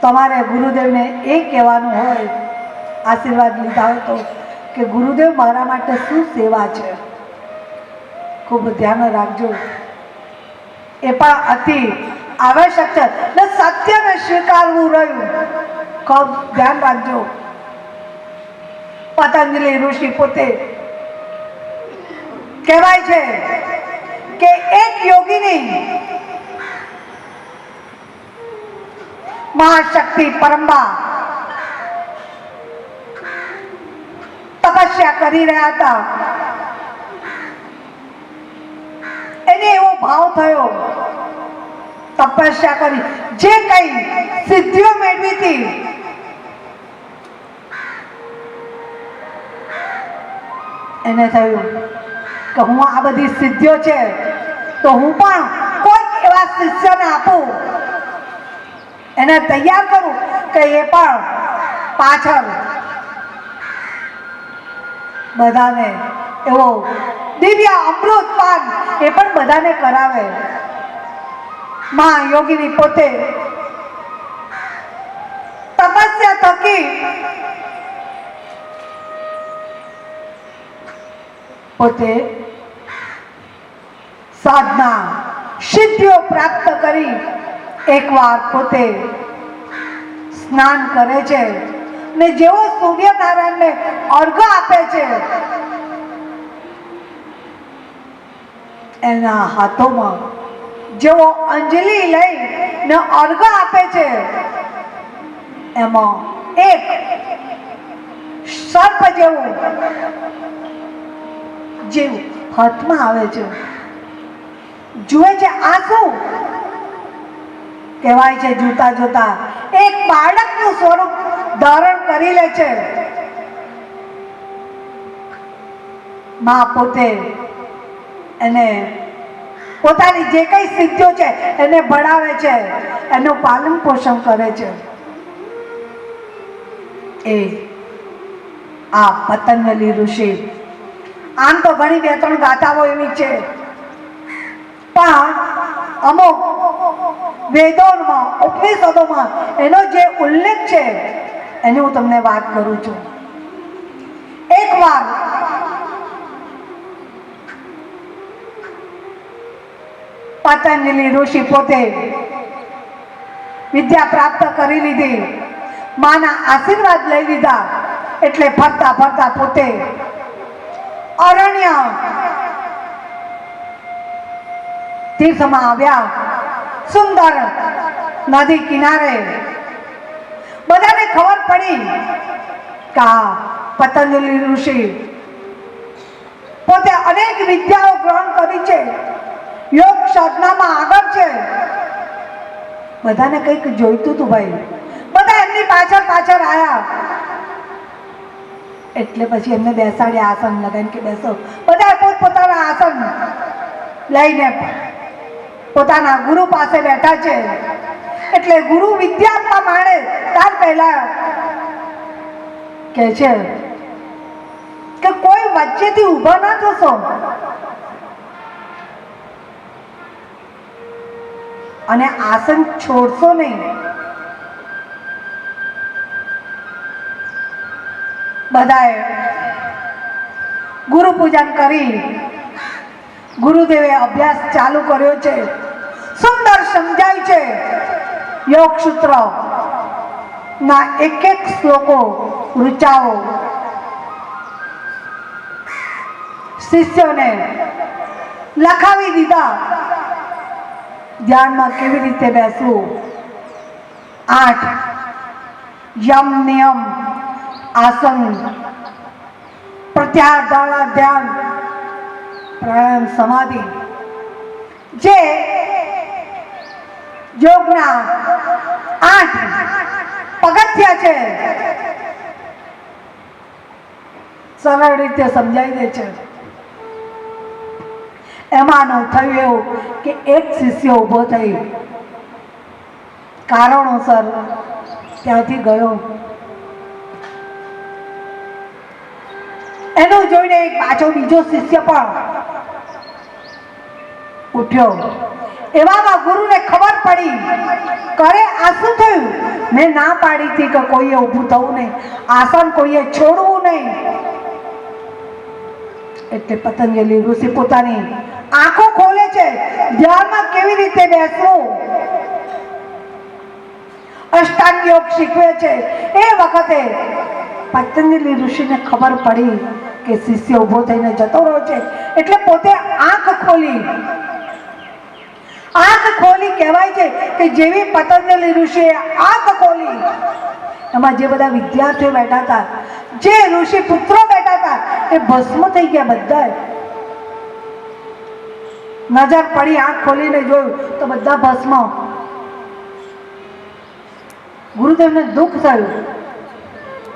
તમારે ગુરુદેવને એ કહેવાનું હોય, આશીર્વાદ લીધા હોય તો, કે ગુરુદેવ મારા માટે શું સેવા છે. ખૂબ ધ્યાન રાખજો, એ પણ અતિ આવશ્યક છે. ને સત્યને સ્વીકારવું રહ્યું, ખૂબ ધ્યાન રાખજો. પતંજલિ ઋષિ પોતે કહેવાય છે કે એક યોગીની મહાશક્તિ પરંબા તપસ્યા કરી રહ્યા હતા. એને એવો ભાવ થયો, તપસ્યા કરી, જે કઈ સિદ્ધિઓ મેળવી હતી એને થયું કે હું આ બધી સિદ્ધિઓ છે તો હું પણ કોઈક એવા શિષ્યને આપું, એને તૈયાર કરું કે એ પણ પાછળ બધાને એવો દિવ્ય અમૃત પાન એ પણ બધાને કરાવે. મહાયોગીની પોતે તપસ્યા થકી પોતે સાધના સિદ્ધિઓ પ્રાપ્ત કરી એકવાર પોતે સ્નાન કરે છે ને જેવો સૂર્યનારાયણને અર્ઘ આપે છે, એના હાથોમાં જેવો અંજલિ લઈ ને અર્ઘ આપે છે, એમાં એક સર્પ જેવું હાથમાં આવે છે. જુએ છે આ શું કહેવાય છે. જોતા જોતા એક બાળકનું સ્વરૂપ ધારણ કરી લે છે. માં પોતે એને પોતાની જે કઈ સિદ્ધિઓ છે એને ભણાવે છે, એનું પાલન પોષણ કરે છે. એ આ પતંજલિ ઋષિ. આમ તો ઘણી 2-3 ગાથાઓ એવી છે, પણ અમુક વેદોમાં, ઉપનિષદોમાં એનો જે ઉલ્લેખ છે એની હું તમને વાત કરું છું. એકવાર પતંજલિ ઋષિ પોતે વિદ્યા પ્રાપ્ત કરી લીધી, માના આશીર્વાદ લઈ લીધા, એટલે ફરતા ફરતા પોતે અરણ્ય તીર્થમાં આવ્યા. સુંદર નદી કિનારે બધાને ખબર પડી કે આ પતંજલિ ઋષિ પોતે અનેક વિદ્યાઓ ગ્રહણ કરી છે, યોગ સાધનામાં આગળ છે. બધાને કંઈક જોઈતું હતું ભાઈ, બધા એમની પાછળ પાછળ આવ્યા. એટલે પછી એમને બેસાડ્યા, આસન લગાવીને કે બેસો. બધા પોતપોતાના આસન લઈને પોતાના ગુરુ પાસે બેઠા છે. એટલે ગુરુ વિદ્યા આપવા માંડે ત્યાર પહેલા કે છે કે કોઈ વચ્ચેથી ઊભા ના થશો, અને આસન છોડશો નહીં. બધાએ ગુરુ પૂજન કરી ગુરુદેવે અભ્યાસ ચાલુ કર્યો છે. સુંદર સમજાય છે. યોગ સૂત્ર ના એક શ્લોકો ઋચાઓ શિષ્યોને લખાવી દીધા. ધ્યાનમાં કેવી રીતે બેસવું, 8 યમ નિયમ આસન, પ્રત્યાહાર ધારણા ધ્યાન પ્રાણાયામ સમાધિ, જે યોગના 8 પગથિયા છે, સરળ રીતે સમજાવી દે છે. એમાંનું થયું એવું કે એક શિષ્ય ઊભો થઈ કારણોસર ત્યાંથી ગયો. એનું જોઈને એક પાછો બીજો શિષ્ય પણ ઉઠ્યો. એવામાં ગુરુને ખબર પડી, કરે આ શું થયું? મેં ના પાડી હતી કે કોઈએ ઊભું થવું નહીં, આસન કોઈએ છોડવું નહીં. એટલે પતંજલિ ઋષિ પોતાની આંખો ખોલે છે, ધ્યાનમાં કેવી રીતે બેસવું, અષ્ટાંગ યોગ શીખવે છે. એ વખતે પતંજલિ ઋષિને ખબર પડી કે શિષ્ય ઊભો થઈને જતો રહ્યો છે, એટલે પોતે આંખ ખોલી. કહેવાય છે કે જેવી પતંજલિ ઋષિએ આંખ ખોલી, એમાં જે બધા વિદ્યાર્થીઓ બેઠા હતા, જે ઋષિ પુત્રો બેઠા હતા, એ ભસ્મ થઈ ગયા બધા. નજર પડી, આંખ ખોલીને જોયું તો બધા ભસ્મ. ગુરુદેવને દુઃખ થયું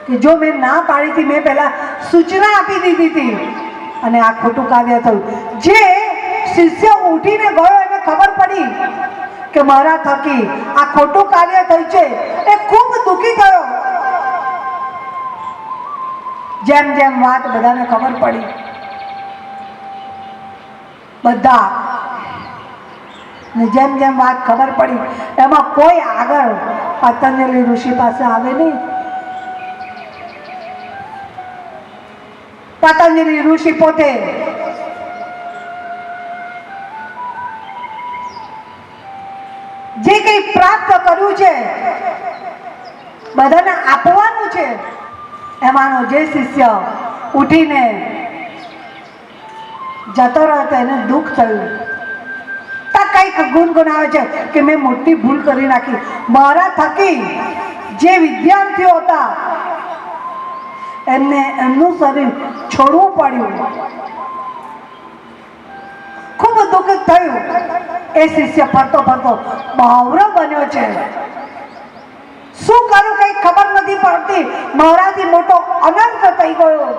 કે જો મેં ના પાડી હતી, મેં પહેલા સૂચના આપી દીધી હતી અને આ ખોટું કાર્ય થયું. જે શિષ્ય ઉઠીને ગયો એને ખબર પડી કે મારા થકી આ ખોટું કાર્ય થયું છે, એ ખૂબ દુઃખી થયો. જેમ જેમ વાત બધાને ખબર પડી, બધા જેમ જેમ વાત ખબર પડી, એમાં કોઈ આગળ પતંજલિ ઋષિ પાસે આવે નહીં. પતંજલિ ઋષિ પોતે જે કંઈ પ્રાપ્ત કર્યું છે બધાને આપવાનું છે. એમાંનો જે શિષ્ય ઉઠીને જતો રહ્યો તો એને દુઃખ થયું. કંઈક ગુનગુનાવે છે કે મેં મોટી ભૂલ કરી નાખી, મારા થકી જે વિદ્યાર્થીઓ હતા એમને એમનું શરીર છોડવું પડ્યું. દુઃખિત થયું. એ શિષ્ય ફરતો ફરતો બાવરો બન્યો છે. શું કરું કઈ ખબર નથી પડતી. મારાથી મોટો અનંત થઈ ગયો.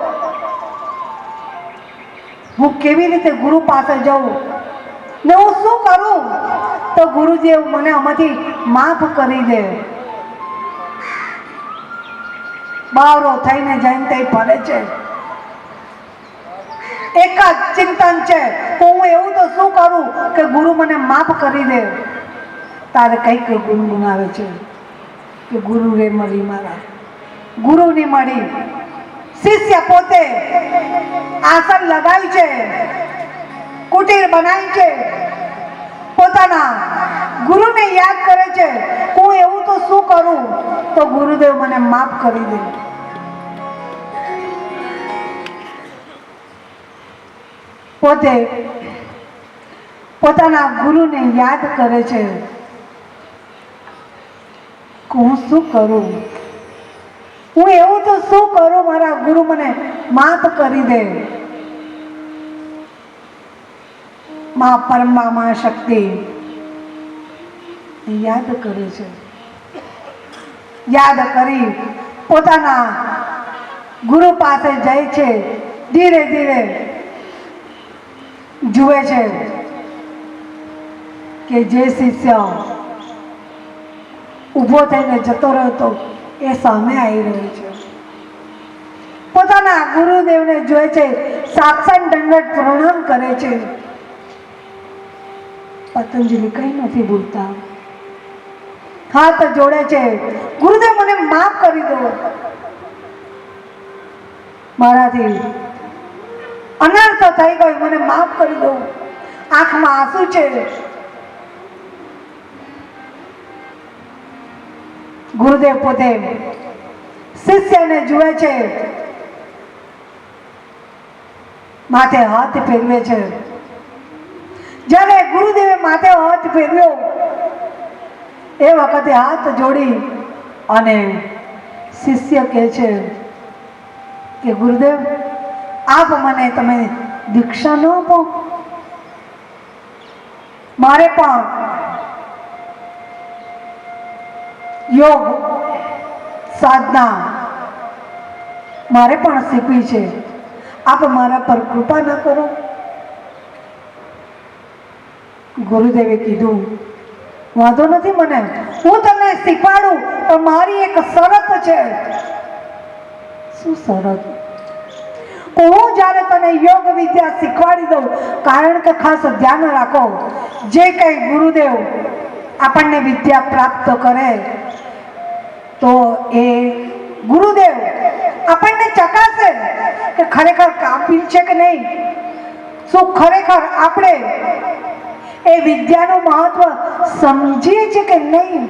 હું કેવી રીતે ગુરુ પાસે જાઉં ને હું શું કરું તો ગુરુજી મને આમાંથી માફ કરી દે. બાવરો થઈને જઈને તે ફરે છે. એક જ ચિંતન છે તો હું એવું તો શું કરું કે ગુરુ મને માફ કરી દે. તારે કઈક ગુનગુનાવે છે કે ગુરુ રે મળી મારા, ગુરુ ની મળી. શિષ્ય પોતે આસન લગાવ્યું છે, કુટીર બનાવી છે, પોતાના ગુરુને યાદ કરે છે. હું એવું તો શું કરું તો ગુરુદેવ મને માફ કરી દે. પોતે પોતાના ગુરુને યાદ કરે છે. હું શું કરું, હું એવું તો શું કરું મારા ગુરુ મને માફ કરી દે. માં પરમા માં શક્તિ યાદ કરે છે. યાદ કરી પોતાના ગુરુ પાસે જાય છે. ધીરે ધીરે જુએ છે કે જે શિષ્ય ઊભો થઈને જતો રહ્યો હતો એ સામે આવી રહ્યો છે. પોતાના ગુરુદેવને જોઈ છે, સાક્ષાત દંડવત પ્રણામ કરે છે. પતંજલિ કઈ નથી બોલતા, હાથ જોડે છે. ગુરુદેવ મને માફ કરી દો, મારાથી અનર્થ થઈ ગયો, મને માફ કરી દો. આંખમાં આંસુ છે. ગુરુદેવ પોતે શિષ્યને જુએ છે, માથે હાથ ફેરવે છે. જ્યારે ગુરુદેવે માથે હાથ ફેરવ્યો એ વખતે હાથ જોડી અને શિષ્ય કહે છે કે ગુરુદેવ આપ મને તમે દીક્ષા ન આપો, મારે પણ યોગ સાધના મારે પણ શીખવી છે. આપ મારા પર કૃપા ન કરો. ગુરુદેવે કીધું વાંધો નથી, મને હું તમને શીખવાડું, પણ મારી એક શરત છે. શું શરત? હું જ્યારે તને યોગ વિદ્યા શીખવાડી દઉં, કારણ કે ખાસ ધ્યાન રાખો, જે કઈ ગુરુદેવ આપણને વિદ્યા પ્રાપ્ત કરે તો એ ગુરુદેવ આપણને ચકાસે કે ખરેખર કાબિલ છે કે નહીં, શું ખરેખર આપણે એ વિદ્યાનું મહત્વ સમજીએ છીએ કે નહીં.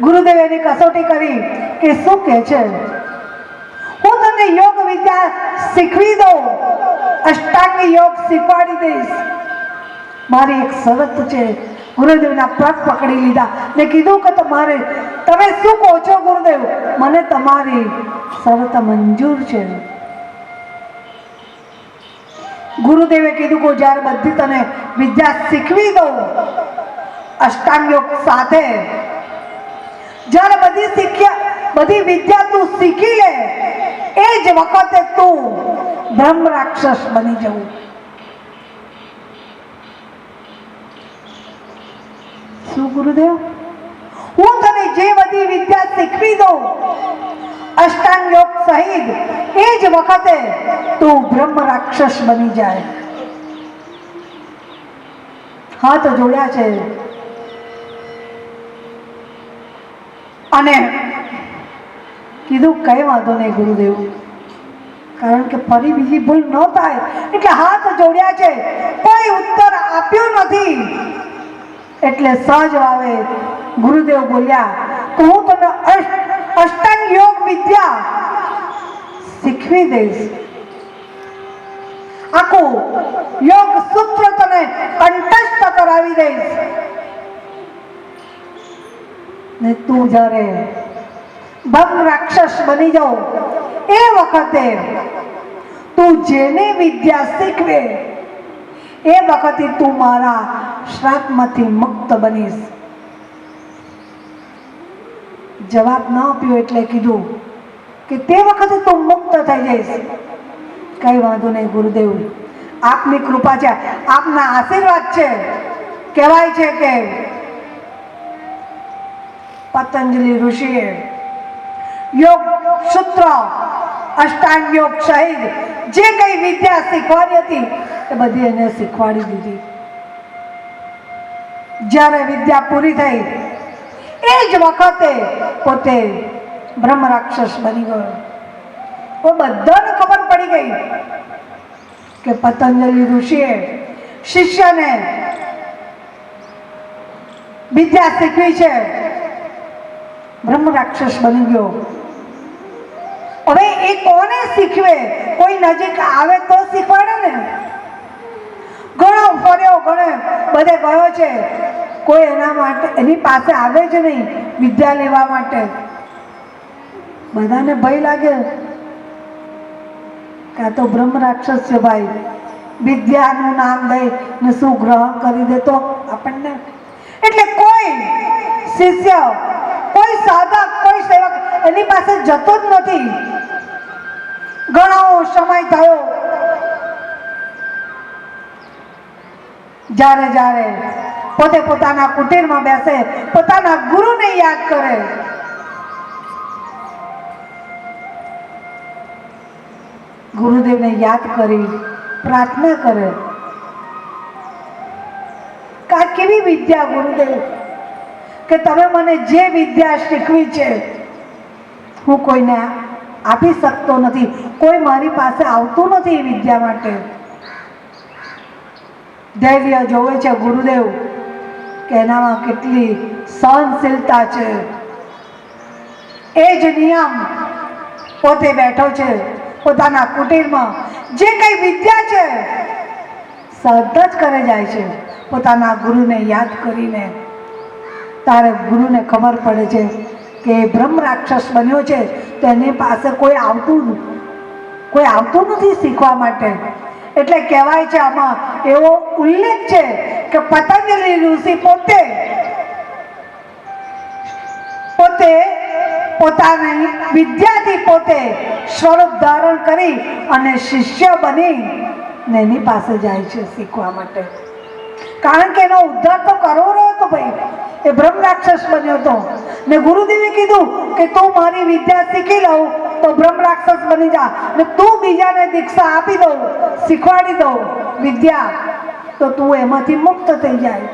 ગુરુદેવ એની કસોટી કરી કે શું કહે છે, હું તને યોગ વિદ્યા શીખવી દઉં, અષ્ટાંગ યોગ શીખવાડી દઈશ. મારી એક શરત છે. ગુરુદેવના પગ પકડી લીધા ને કીધું કે તમે શું કહો છો ગુરુદેવ? મને તમારી શરત મંજૂર છે. ગુરુદેવે કીધું કે જ્યારે બધી તને વિદ્યા શીખવી દઉં અષ્ટાંગ યોગ સાથે, જ્યારે બધી વિદ્યા તું શીખી લે એ જ વખતે તું બ્રહ્મ રાક્ષસ બની જવું. શું ગુરુદેવ? હું તને જે બધી વિદ્યા શીખવી દઉં અષ્ટાંગ યોગ સહિત, એ જ વખતે તું બ્રહ્મ રાક્ષસ બની જાય. હાથ જોડ્યા છે અને કીધું કઈ વાંધો નહીં ગુરુદેવ, કારણ કે ફરી બીજી ભૂલ ન થાય એટલે હાથ જોડ્યા છે. કોઈ ઉત્તર આપ્યો નથી એટલે સહજ ભાવે ગુરુદેવ બોલ્યા તો હું તને અષ્ટાંગ યોગ વિદ્યા શીખવી દઈશ. આખું યોગ સૂત્ર તને કંઠસ્થ કરાવી દઈશ ને તું જ્યારે બ્રહ્મ રાક્ષસ બની જાઉં એ વખતે તું જેને વિદ્યા શીખવે એ વખતે તું મારા શ્રાપમાંથી મુક્ત બનીશ. જવાબ ન આપ્યો એટલે કીધું કે તે વખતે તું મુક્ત થઈ જઈશ. કઈ વાંધો નહીં ગુરુદેવ, આપની કૃપા છે, આપના આશીર્વાદ છે. કહેવાય છે કે પતંજલિ ઋષિએ યોગ સૂત્ર, અષ્ટાંગ યોગ સહિત જે કઈ વિદ્યા શીખવાની હતી એ બધી એને શીખવાડી દીધી. જ્યારે વિદ્યા પૂરી થઈ એ જ વખતે પોતે બ્રહ્મ રાક્ષસ બની ગયો. તો બધાને ખબર પડી ગઈ કે પતંજલિ ઋષિએ શિષ્યને વિદ્યા શીખવી છે, બ્રહ્મ રાક્ષસ બની ગયો. હવે એ કોને શીખવે? કોઈ નજીક આવે તો શીખવાડે ને. ઘણો ફર્યો, ઘણે બધે ગયો છે, કોઈ એના માટે એની પાસે આવે જ નહીં વિદ્યા લેવા માટે. બધાને ભય લાગે કે આ તો બ્રહ્મ રાક્ષસ છે ભાઈ, વિદ્યાનું નામ લઈને શું ગ્રહણ કરી દે તો આપણને. એટલે કોઈ શિષ્ય, કોઈ સાધક, કોઈ સેવક એની પાસે જતો જ નથી. ઘણો સમય થયો. જ્યારે જ્યારે પોતે પોતાના કુટીરમાં બેસે, પોતાના ગુરુને યાદ કરે. ગુરુદેવને યાદ કરી પ્રાર્થના કરે કે આ કેવી વિદ્યા ગુરુદેવ, કે તમે મને જે વિદ્યા શીખવી છે હું કોઈને આપી શકતો નથી, કોઈ મારી પાસે આવતું નથી એ વિદ્યા માટે. ધૈર્ય જોવે છે ગુરુદેવ કે એનામાં કેટલી સહનશીલતા છે. એ જ નિયમ પોતે બેઠો છે પોતાના કુટીરમાં. જે કઈ વિદ્યા છે સહજ જ કરે જાય છે પોતાના ગુરુને યાદ કરીને. તારે ગુરુને ખબર પડે છે કે બ્રહ્મ રાક્ષસ બન્યો છે તો એની પાસે કોઈ આવતું નથી શીખવા માટે. એટલે કહેવાય છે આમાં એવો ઉલ્લેખ છે કે પતંજલિ ઋષિ પોતે પોતાની વિદ્યાથી પોતે સ્વરૂપ ધારણ કરી અને શિષ્ય બની ને એની પાસે જાય છે શીખવા માટે. કારણ કે એનો ઉદ્ધાર તો કરવો રહ્યો હતો ભાઈ, એ બ્રહ્મ રાક્ષસ બન્યો હતો ને ગુરુદેવે કીધું કે તું મારી વિદ્યા શીખી લઉં તો બ્રહ્મ રાક્ષસ બની જા, ને તું બીજાને દીક્ષા આપી દઉં, શીખવાડી દઉં વિદ્યા, તો તું એમાંથી મુક્ત થઈ જાય.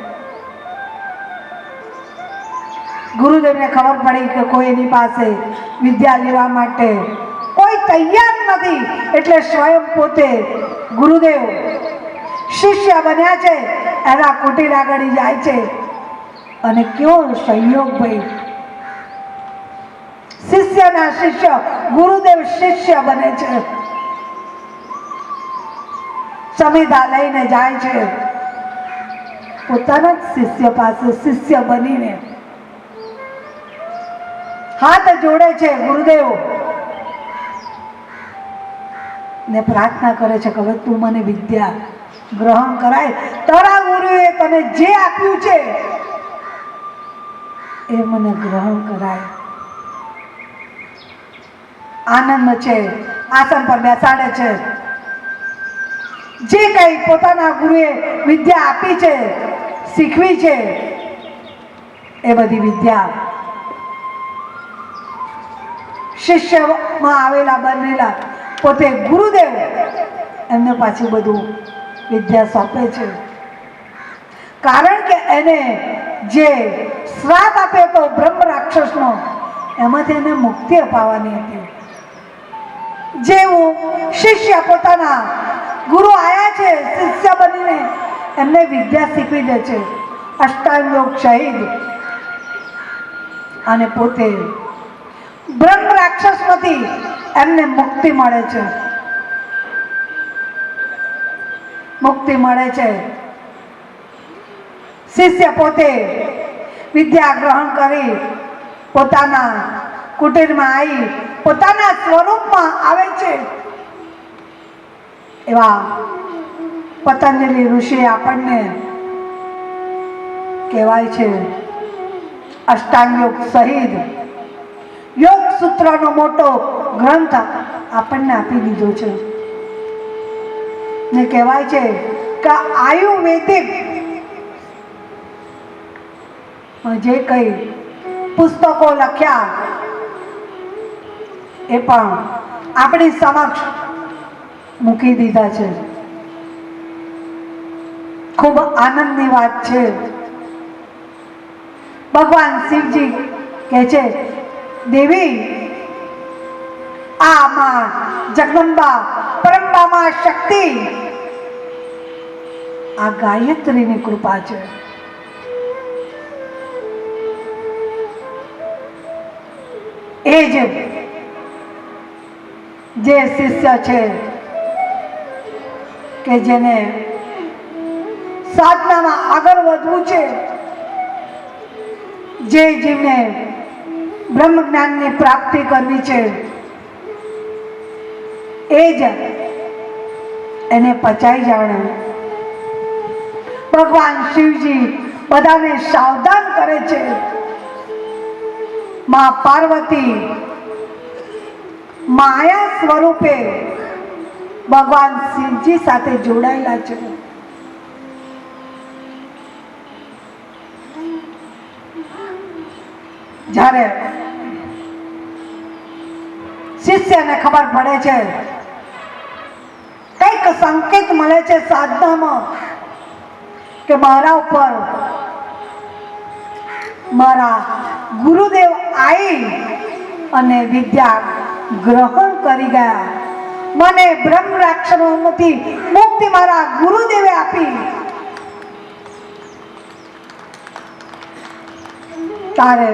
ગુરુદેવને ખબર પડી કે કોઈ એની પાસે વિદ્યા લેવા માટે કોઈ તૈયાર નથી. એટલે સ્વયં પોતે ગુરુદેવ શિષ્ય બન્યા છે, એના કુટીર આગળ જાય છે. અને કેવો સંયોગ ભાઈ, શિષ્યના શિષ્ય ગુરુદેવ શિષ્ય બને છે. સમિધા લઈને જાય છે પોતાના જ શિષ્ય પાસે, શિષ્ય બનીને હાથ જોડે છે ગુરુદેવ ને પ્રાર્થના કરે છે કે હવે તું મને વિદ્યા ગ્રહણ કરાય. તારા ગુરુએ તને જે આપ્યું છે એ મને ગ્રહણ કરાય. આનંદ છે, આસન પર બેસાડે છે. જે કઈ પોતાના ગુરુએ વિદ્યા આપી છે, શીખવી છે, એ બધી વિદ્યા શિષ્યમાં આવેલા બનેલા પોતે ગુરુદેવ એમને પાછું બધું વિદ્યા સોંપે છે. કારણ કે એને જે શ્રાપ આપ્યો હતો બ્રહ્મ રાક્ષસનો, એમાંથી એને મુક્તિ અપાવવાની હતી. જેવું શિષ્ય પોતાના ગુરુ આયા છે શિષ્ય બનીને એમને વિદ્યા શીખવી દે છે, અષ્ટાંગ યોગ સહિત, અને પોતે બ્રહ્મ રાક્ષસમાંથી એમને મુક્તિ મળે છે. મુક્તિ મળે છે. શિષ્ય પોતે વિદ્યા ગ્રહણ કરી પોતાના કુટીરમાં આવી પોતાના સ્વરૂપમાં આવે છે. એવા પતંજલિ ઋષિ આપણને કહેવાય છે અષ્ટાંગ યોગ સહિત યોગ સૂત્રનો મોટો ગ્રંથ આપણને આપી દીધો છે ને કહેવાય છે કે આયુર્વેદિક જે કઈ પુસ્તકો લખ્યા એ પણ આપણી સમક્ષ મૂકી દીધા છે. ખૂબ આનંદની વાત છે. ભગવાન શિવજી કહે છે, દેવી આ માં જગદંબા પરમબામાં શક્તિ આ ગાયત્રીની કૃપા છે. એ જે શિષ્ય છે કે જેને સાધનામાં આગળ વધવું છે, જે જીવને બ્રહ્મ જ્ઞાનની પ્રાપ્તિ કરવી છે, એ જ એને પચાઈ જાણે. ભગવાન શિવજી બધાને સાવધાન કરે છે. માં પાર્વતી માયા સ્વરૂપે ભગવાન શિવજી સાથે જોડાયેલા છે. જ્યારે શિષ્યને ખબર પડે છે, કઈક સંકેત મળે છે સાધનામાં કે મારા ઉપર મારા ગુરુદેવ આવી અને વિદ્યા ગ્રહણ કરી ગયા, મને બ્રહ્મ રાક્ષસોમાંથી મુક્તિ મારા ગુરુદેવે આપી, તારે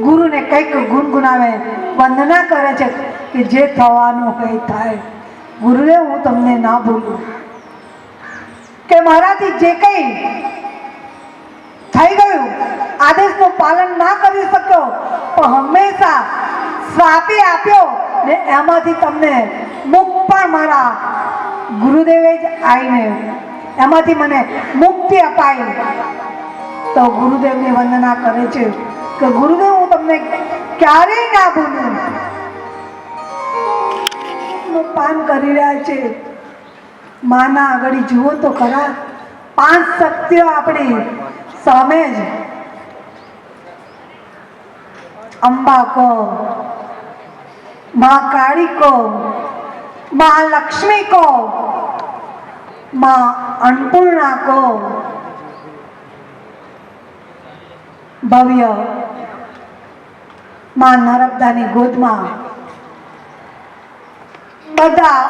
ગુરુને કંઈક ગુનગુનાવે, વંદના કરે છે કે જે થવાનું કઈ થાય. ગુરુદેવ હું તમને ના ભૂલું કે મારાથી જે કઈ થઈ ગયું, આદેશનું પાલન ના કરી શક્યો, પણ હંમેશા શ્રાપી આપ્યો ને એમાંથી તમને મુક્ત પણ મારા ગુરુદેવે જ આવીને એમાંથી મને મુક્તિ અપાઈ. તો ગુરુદેવની વંદના કરે છે કે ગુરુદેવ હું તમને ક્યારેય ના ભૂલું. પાન કરી રહ્યા છે. માના આગળ જુઓ તો ખરા, 5 શક્તિઓ આપણી સામે જ. અંબા કો, माँ काली को, माँ लक्ष्मी को, माँ अन्नपूर्णा को भव्य माँ नर्मदानी गोदમાં બધા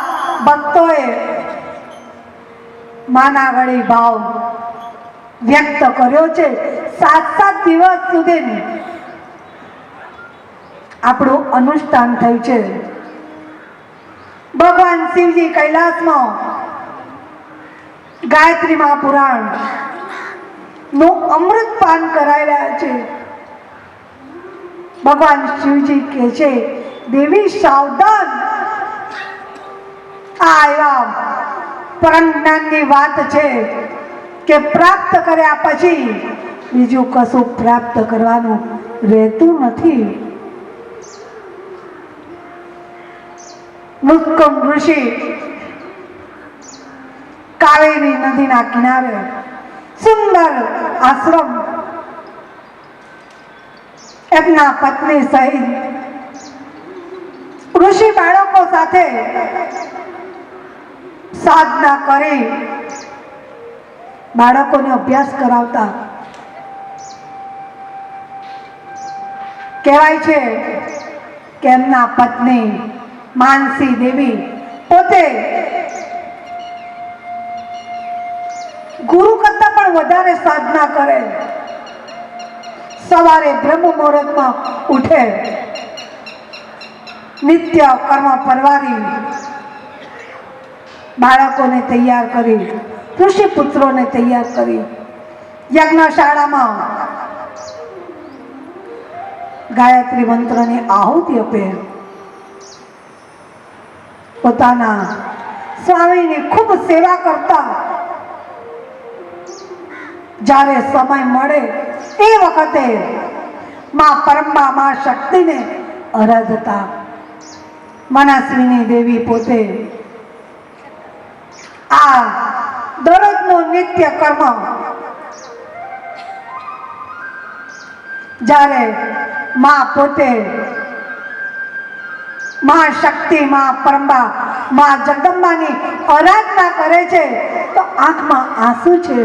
ભક્તોએ માના ગળી ભાવ વ્યક્ત કર્યો છે. 7 દિવસ સુધી આપણું અનુષ્ઠાન થયું છે. ભગવાન શિવજી કૈલાસમાં ગાયત્રી મહાપુરાણ નું અમૃત પાન કરાઈ રહ્યા છે. ભગવાન શિવજી કહે છે, દેવી સાવધાન, આ એવા પરમ જ્ઞાનની વાત છે કે પ્રાપ્ત કર્યા પછી બીજું કશું પ્રાપ્ત કરવાનું રહેતું નથી. મુસ્કુમ ઋષિ કાવેરી નદીના કિનારે સુંદર આશ્રમ એમના પત્ની સહિત ઋષિ બાળકો સાથે સાધના કરી બાળકોને અભ્યાસ કરાવતા. કહેવાય છે કે એમના પત્ની માનસી દેવી પોતે ગુરુ કરતા પણ વધારે સાધના કરે. સવારે બ્રહ્મ મુહૂર્તમાં ઉઠે, નિત્ય કર્મ પરવારી બાળકોને તૈયાર કરી, ઋષિ પુત્રોને તૈયાર કરી યજ્ઞશાળામાં ગાયત્રી મંત્રની આહુતિ આપે. પોતાના સ્વામીની ખૂબ સેવા કરતા. જ્યારે સમય મળે એ વખતે માં પરમા માં શક્તિને આરાધતા. મનસ્વીની દેવી પોતે આ દરરોજનો નિત્ય કર્મ જ્યારે માં પોતે માં શક્તિ માં પરમા માં જગદંબાની આરાધના કરે છે તો આંખમાં આંસુ છે.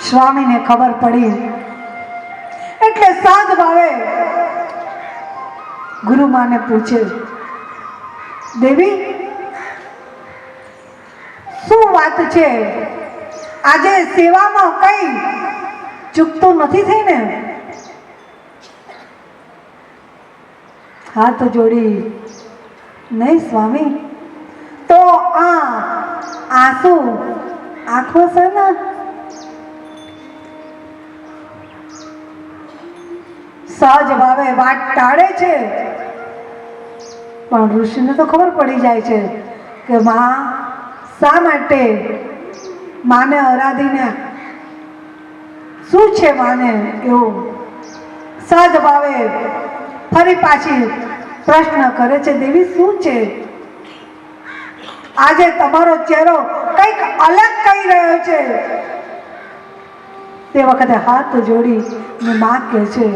સ્વામીને ખબર પડી એટલે સાજ ભાવે ગુરુમાને પૂછે, દેવી શું વાત છે? આજે સેવામાં કઈ ચૂકતું નથી થઈ ને? હાથ જોડી, નહીં સ્વામી. તો આ આંસુ આંખો છે ને? સહજ ભાવે વાત ટાળે છે. પણ ઋષિને તો ખબર પડી જાય છે કે માં શા માટે માને આરાધીને શું છે માને એવું. સહજ ભાવે ફરી પાછી પ્રશ્ન કરે છે, દેવી શું છે? આજે તમારો ચહેરો કંઈક અલગ કહી રહ્યો છે. તે વખતે હાથ જોડી ને માં કહે છે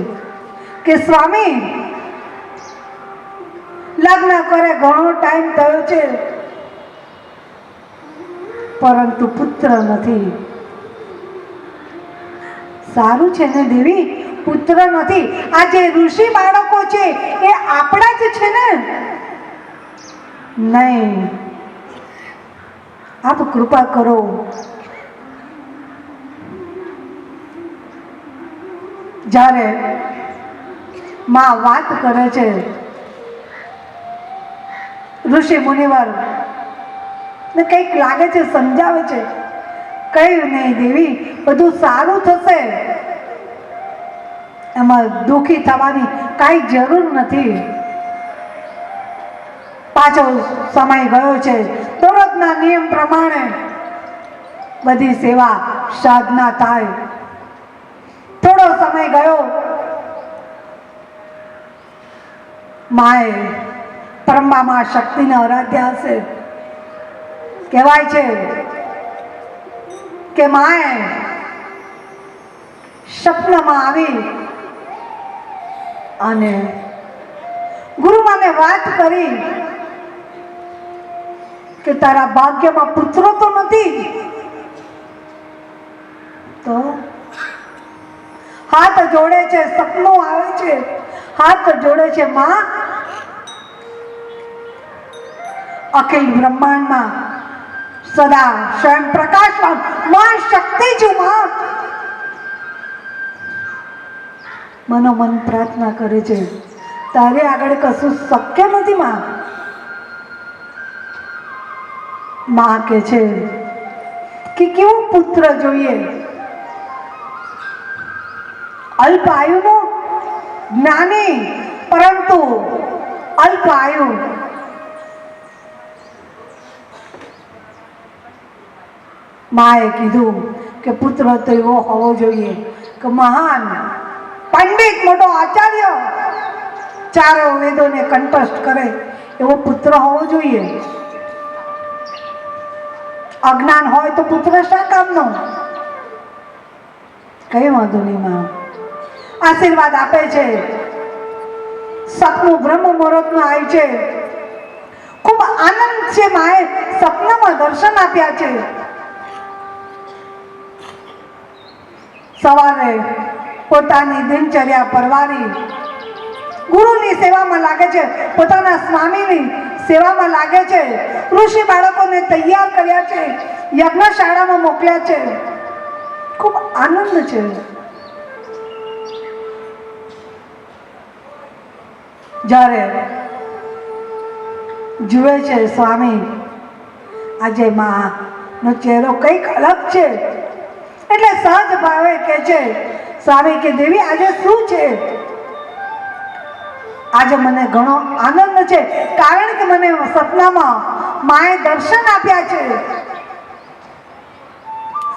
કે સ્વામી, લગ્ન કરે ઘણો ટાઈમ થયો છે પરંતુ પુત્ર નથી. સારું છે ને દેવી, પુત્ર નથી. આ જે ઋષિ બાળકો છે એ આપણા જ છે ને? નહીં, આપ કૃપા કરો. જ્યારે માં વાત કરે છે, ઋષિ મુનિવર ને કંઈક લાગે છે, સમજાવે છે, કઈ નહીં દેવી, બધું સારું થશે. એમાં દુઃખી થવાની કાંઈ જરૂર નથી. પાછો સમય ગયો છે. દરરોજના નિયમ પ્રમાણે બધી સેવા સાધના થાય. થોડો સમય ગયો. માએ પરમા શક્તિને આરાધ્યા હશે. કહેવાય છે કે માએ સપનામાં આવી અને ગુરુમાને વાત કરી કે તારા ભાગ્યમાં પુત્રો તો નથી. તો હાથ જોડે છે, સપનું આવે છે, હાથ જોડે છે. માં, અખિલ બ્રહ્માંડમાં સદા સ્વયં પ્રકાશવાન માં શક્તિ છું. માં મનોમન પ્રાર્થના કરે છે, તારે આગળ કશું શક્ય નથી. માં કહે છે કે કેવો પુત્ર જોઈએ? અલ્પ આયુનો, જ્ઞાની પરંતુ અલ્પ આયુ. માએ કીધું કે પુત્ર તો એવો હોવો જોઈએ કે મહાન પંડિત, મોટો આચાર્ય, ચારો વેદોને કંઠસ્થ કરે એવો પુત્ર હોવો જોઈએ. અજ્ઞાન હોય તો પુત્ર શા કામનો? કઈ વાંધો નહીં. માં આશીર્વાદ આપે છે. સપનું બ્રહ્મ મુહૂર્તનું આવ્યું છે. ખૂબ આનંદ છે. માએ સપનામાં દર્શન આપ્યા છે. સવારે પોતાની દિનચર્યા પરવારી ગુરુની સેવામાં લાગે છે, પોતાના સ્વામીની સેવામાં લાગે છે. ઋષિ બાળકોને તૈયાર કર્યા છે, યજ્ઞશાળામાં મોકલ્યા છે. ખૂબ આનંદ છે. જ્યારે જુએ છે સ્વામી આજે માનો ચહેરો કંઈક અલગ છે એટલે સહજ ભાવે કહે છે, સ્વામી કે દેવી આજે શું છે? આજે મને ઘણો આનંદ છે, કારણ કે મને સપનામાં માએ દર્શન આપ્યા છે.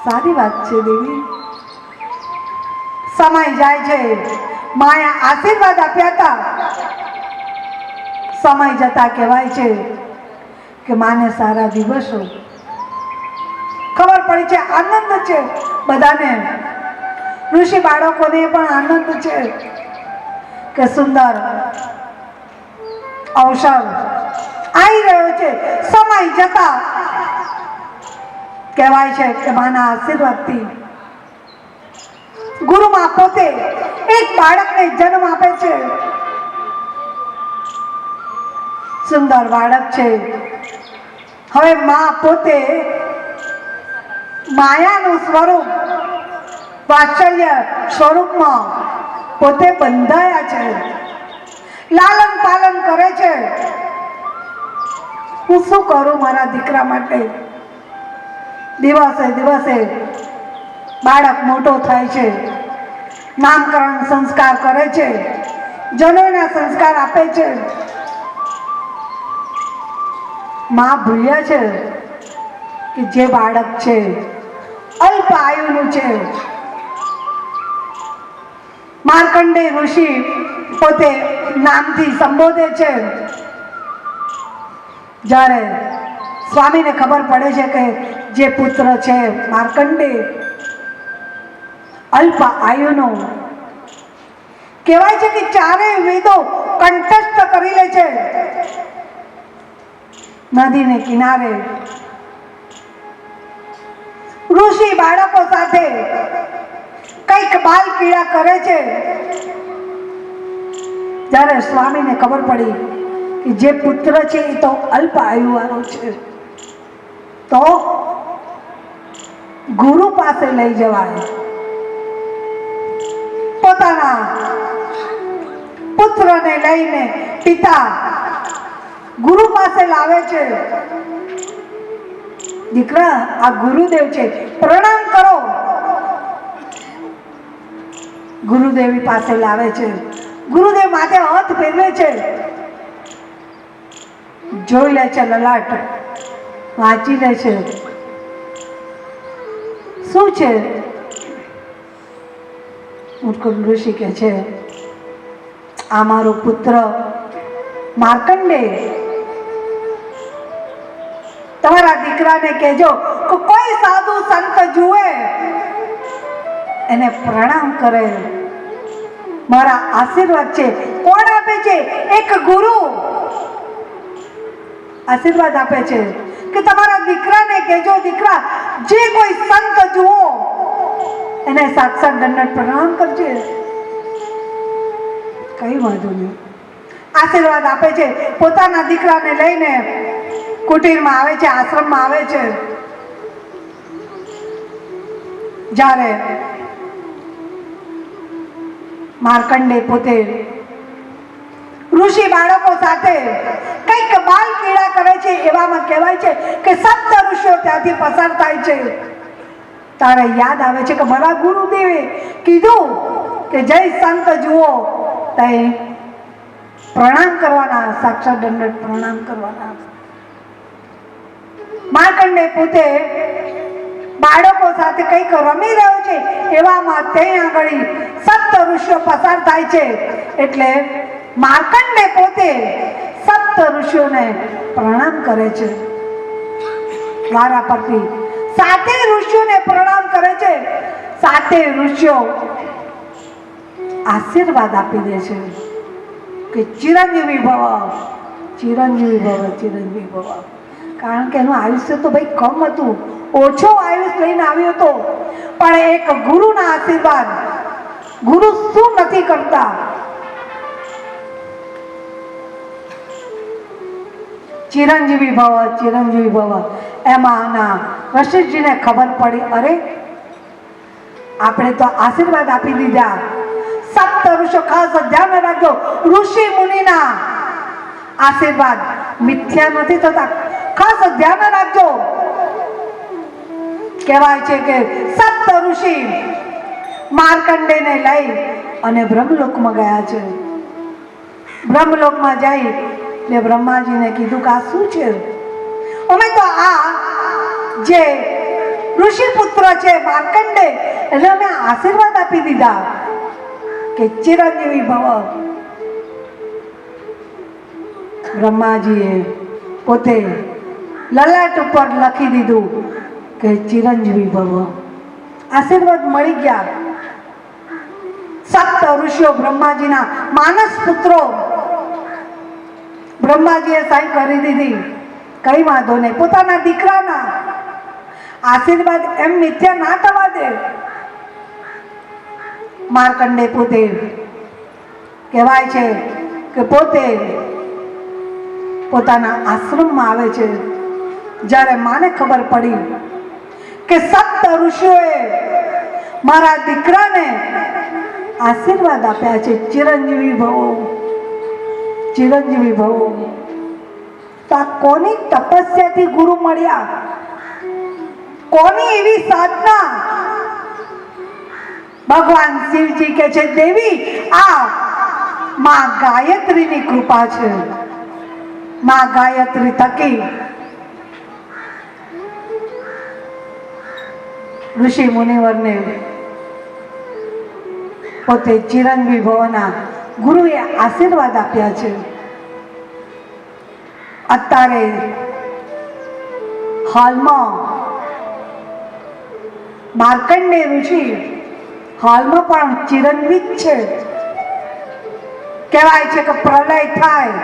સારી વાત છે દેવી. સમય જાય છે, માએ આશીર્વાદ આપ્યા હતા. સમય જતા કહેવાય છે કે માને સારા દિવસો. ખબર પડી છે, આનંદ છે બધાને. ઋષિ બાળકોને પણ આનંદ છે કે સુંદર અવસર આવી રહ્યો છે. સમય જતા કહેવાય છે કે માના આશીર્વાદથી ગુરુમાં પોતે એક બાળકને જન્મ આપે છે. સુંદર બાળક છે. હવે માં પોતે માયાનું સ્વરૂપ, વાત્સલ્ય સ્વરૂપમાં પોતે બંધાયા છે, લાલન પાલન કરે છે. હું શું કરું મારા દીકરા માટે? દિવસે દિવસે બાળક મોટો થાય છે, નામકરણ સંસ્કાર કરે છે, જનોના સંસ્કાર આપે છે. માં ભૂલ્યા છે કે જે બાળક છે અલ્પ આયુનું છે. માર્કંડેય ઋષિ પોતે નામથી સંબોધે છે. જ્યારે સ્વામીને ખબર પડે છે કે જે પુત્ર છે માર્કંડેય અલ્પ આયુનો, કહેવાય છે કે ચારેય વેદો કંઠસ્થ કરી લે છે. નદીને કિનારે ઋષિ બાળકો સાથે કઈક બાલ ક્રીડા કરે છે. જ્યારે સ્વામીને ખબર પડી કે જે પુત્ર છે એ તો અલ્પ આયુવાળો છે, તો ગુરુ પાસે લઈ જવાય. પોતાના પુત્રને લઈને પિતા ગુરુ પાસે લાવે છે. દીકરા, આ ગુરુદેવ છે, પ્રણામ કરો. ગુરુદેવી પાસે લાવે છે. ગુરુદેવ માથે હાથ ફેરવે છે, જોઈ લે છે લલાટ, વાંચી લે છે. શું છે? મુરકુંડ ઋષિ કે છે, આ મારો પુત્ર માર્કંડેય, તમારા દીકરાને કહેજો કે કોઈ સાધુ સંત જુએ એને પ્રણામ કરે. મારા આશીર્વાદ છે. કોણ આપે છે? એક ગુરુ આશીર્વાદ આપે છે કે તમારા દીકરાને કહેજો, દીકરા જે કોઈ સંત જુઓ એને સાક્ષાત દંડવત પ્રણામ કરજે. કઈ વાંધો નહીં. આશીર્વાદ આપે છે. પોતાના દીકરાને લઈને કુટીરમાં આવે છે, આશ્રમમાં આવે છે. જ્યારે માર્કંડેય પોતે ઋષિ બાળકો સાથે કઈક બાલ ક્રીડા કરે છે, એવામાં કહેવાય છે કે સપ્ત ઋષિઓ ત્યાંથી પસાર થાય છે. તારે યાદ આવે છે કે મારા ગુરુદેવે કીધું કે જય સંત જુઓ તય પ્રણામ કરવાના, સાક્ષાત દંડવત પ્રણામ કરવાના. માર્કંડેય પોતે બાળકો સાથે કંઈક રમી રહ્યો છે, એવામાં ત્યાં આગળ સપ્ત ઋષિઓ પસાર થાય છે. એટલે માર્કંડેય પોતે સપ્ત ઋષિઓને પ્રણામ કરે છે. વારા પરથી સાતે ઋષિઓને પ્રણામ કરે છે. સાતે ઋષિઓ આશીર્વાદ આપી દે છે કે ચિરંજીવી ભવ, ચિરંજીવી ભવ, ચિરંજીવી ભવ. કારણ કે એનું આયુષ્ય તો ભાઈ કમ હતું, ઓછો આયુષ્ય લઈને આવ્યો હતો, પણ એક ગુરુના આશીર્વાદ. ગુરુ શું નથી કરતા? ચિરંજીવી ભવ, ચિરંજીવી ભવ. એમાં વશિષ્ઠજીને ખબર પડી, અરે આપણે તો આશીર્વાદ આપી દીધા. સપ્ત ઋષિઓ, ખાસ ધ્યાન રાખજો, ઋષિ મુનિના આશીર્વાદ મિથ્યા નથી થતા. ખાસ ધ્યાન રાખજો. કહેવાય છે કે સપ્ત ઋષિ માર્કંડેયને લઈ અને બ્રહ્મલોકમાં ગયા છે. બ્રહ્મલોકમાં જઈ એટલે બ્રહ્માજીને કીધું કે આ શું છે? અમે તો આ જે ઋષિપુત્ર છે માર્કંડે, એટલે અમે આશીર્વાદ આપી દીધા કે ચિરંજીવી ભવ. બ્રહ્માજીએ પોતે લલાટ ઉપર લખી દીધું કે ચિરંજીવી ભવ. આશીર્વાદ મળી ગયા. સપ્ત ઋષિઓ બ્રહ્માજીના માનસ પુત્રો બ્રહ્માજીએ સહી કરી દીધી. કઈ વાંધો નહીં, પોતાના દીકરાના આશીર્વાદ એમ મિથ્યા ના થવા દે. માર્કંડે પોતે કહેવાય છે કે પોતે પોતાના આશ્રમમાં આવે છે. જ્યારે માને ખબર પડી કે સપ્ત ઋષિઓએ મારા દીકરાને આશીર્વાદ આપ્યા છે ચિરંજીવી ભવો, ચિરંજીવી ભવો, તો આ કોની તપસ્યાથી ગુરુ મળ્યા? કોની એવી સાધના? ભગવાન શિવજી કે છે દેવી આ માં ગાયત્રીની કૃપા છે. માં ગાયત્રી થકી ઋષિ મુનિવરને પોતે ચિરંજીવી ભવના ગુરુએ આશીર્વાદ આપ્યા છે. અત્યારે હાલમાં માર્કંડેય ઋષિ હાલમાં પણ ચિરંજીવ છે. કહેવાય છે કે પ્રલય થાય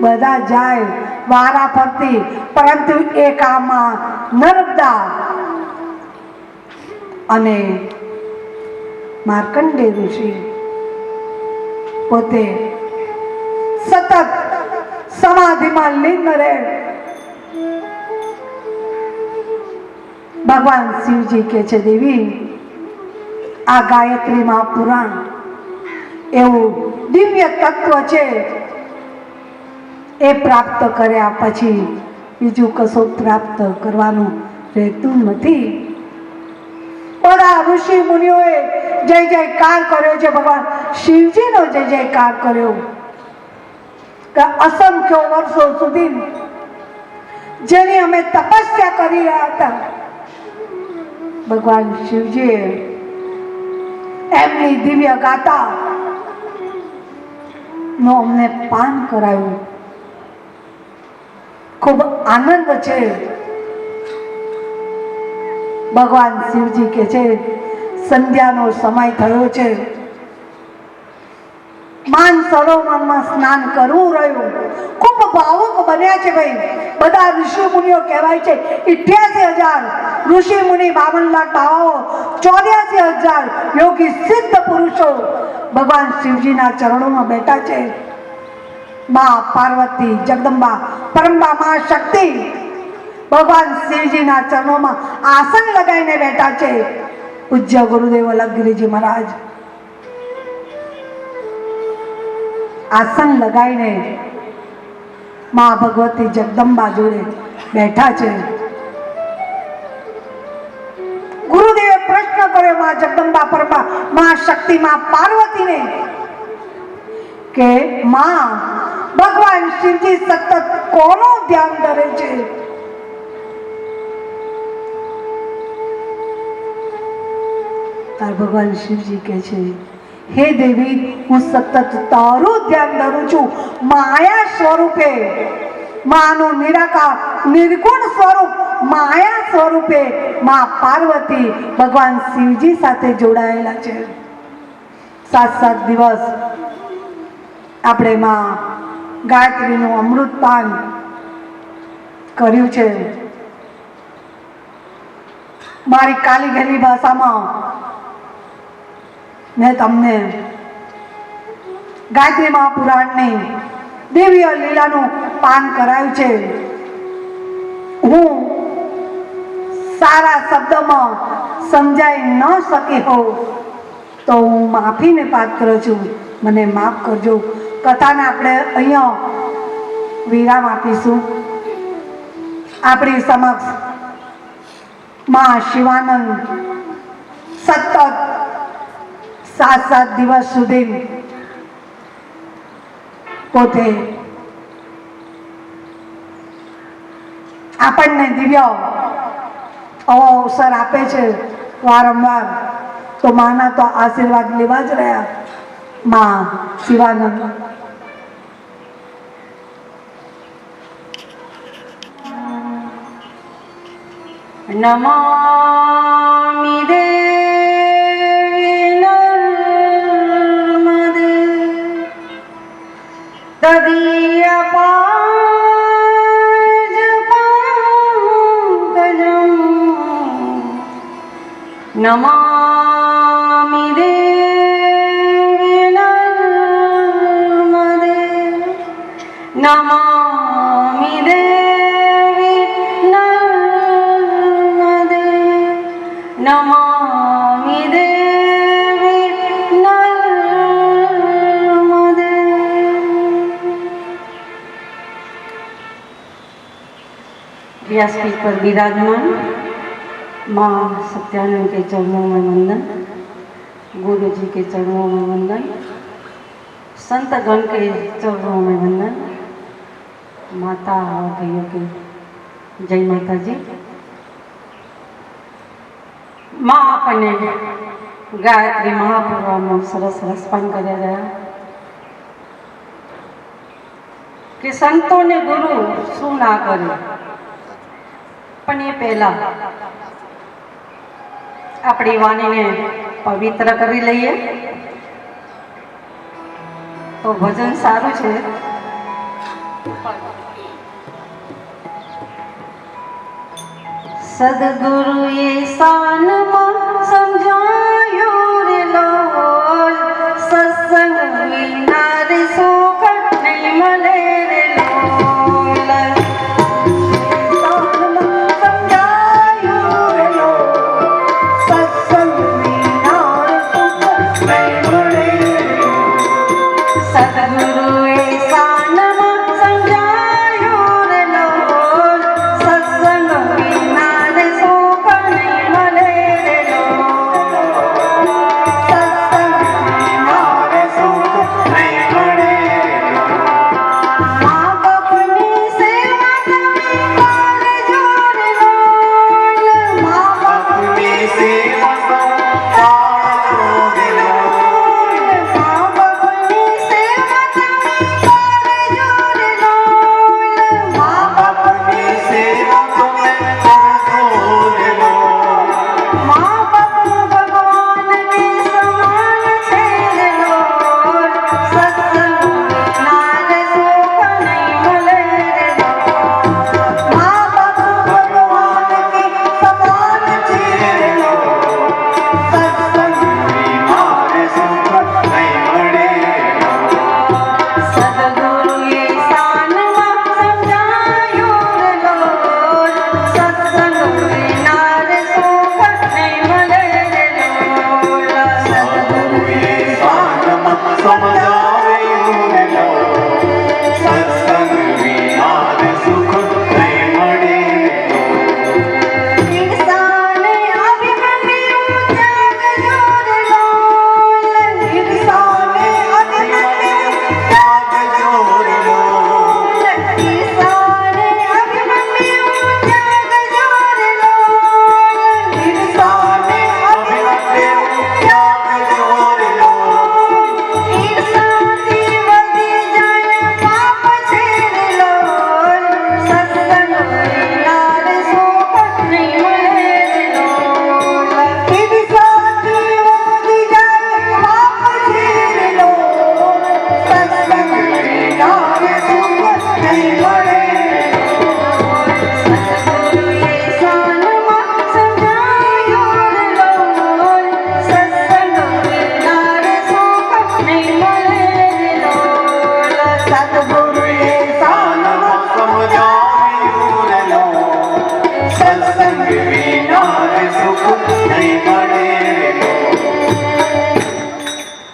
બધા જાય વારા ફરતી, પરંતુ એક આમાં નર્મદા અને માર્કંડેય ઋષિ પોતે સતત સમાધિમાં લીન રહે. ભગવાન શિવજી કે છે દેવી આ ગાયત્રી મહાપુરાણ એવું દિવ્ય તત્વ છે, એ પ્રાપ્ત કર્યા પછી બીજું કશું પ્રાપ્ત કરવાનું રહેતું નથી. બધા ઋષિ મુનિઓએ જય જયકાર કર્યો છે. ભગવાન શિવજીનો જય જયકાર કર્યો કે અસંખ્ય વર્ષો સુધી જેની અમે તપસ્યા કરી રહ્યા હતા, ભગવાન શિવજીએ એમની દિવ્ય ગાથા નો અમને પાન કરાયું. ખૂબ આનંદ છે. ભગવાન શિવજી કે છે સંધ્યાનો સમય થયો છે, માન સરોવરમાં સ્નાન કરવું રહ્યું. ખૂબ ભાવુક બન્યા છે ભાઈ. બધા ઋષિ મુનિઓ કહેવાય છે 88,000 ઋષિ મુનિ, 52 લાખ બાવાઓ, 84,000 યોગી સિદ્ધ પુરુષો ભગવાન શિવજીના ચરણોમાં બેઠા છે. મા પાર્વતી, જગદંબા, પરંબા, મા શક્તિ ભગવાન શિવજીના ચરણોમાં આસન લગાવીને બેઠા છે. પૂજ્ય ગુરુદેવ અલગગીરીજી મહારાજ આસન લગાવીને મા ભગવતી જગદંબા જોડે બેઠા છે. ગુરુદેવે પ્રશ્ન કર્યો મા જગદંબા, પરંબા, મા શક્તિ, મા પાર્વતીને કે માં ભગવાન શિવજી સતત કોનું ધ્યાન ધરે છે? તાર ભગવાન શિવજી કે છે હે દેવી હું સતત તારું ધ્યાન ધરું છું. માયા સ્વરૂપે, માનું નિરાકાર નિર્ગુણ સ્વરૂપ માયા સ્વરૂપે મા પાર્વતી ભગવાન શિવજી સાથે જોડાયેલા છે. 7 દિવસ આપણે માં ગાયત્રીનું અમૃતપાન કર્યું છે. મારી કાલી ગયેલી ભાષામાં મેં તમને ગાયત્રી મહાપુરાણની દિવ્ય લીલાનું પાન કરાયું છે. હું સારા શબ્દમાં સમજાઈ ન શકી હોઉં તો હું માફીને પાત્ર છું, મને માફ કરજો. કથાને આપણે અહીંયા વિરામ આપીશું. આપણી સમક્ષ માં શિવાનંદ સતત 7 દિવસ સુધી પોતે આપણને દિવ્ય અવસર આપે છે વારંવાર, તો માના તો આશીર્વાદ લેવા જ રહ્યા. માં શિવાનંદ નમામિ દેવી નર્મદે તદીય પાજ પંકજમ નમામિ દેવી નર્મદે નમામિ દેવી નર્મદે નમામિ દેવી નર્મદે. व्यासपीठ पर विराजमान माँ सत्यानंद के चरणों में वंदन, गुरु जी के चरणों में वंदन, संत गण के चरणों में वंदन, माता और भाइयों के जय माता जी. माँ अपने गायत्री महाप्रभा में सरस रसपान कर रहा कि संतों ने गुरु शू ना करे, પણ એ પહેલા આપણી વાણીને પવિત્ર કરી લઈએ તો ભજન સારું છે. સદગુરુએ શાનમાં સમજાયું રે લોલ, સત્સંગ વિના રે સુખ નહીં મળે રે લોલ. સદગુરુએ શાનમાં સમજાયું રે લોલ, સત્સંગ વિના રે સુખ નહીં મળે રે લોલ. સત્સંગ વિના રે સુખ નહીં મળે રે લોલ. મા બાપની સેવા તમે કરજો રે લોલ, મા બાપની સેવા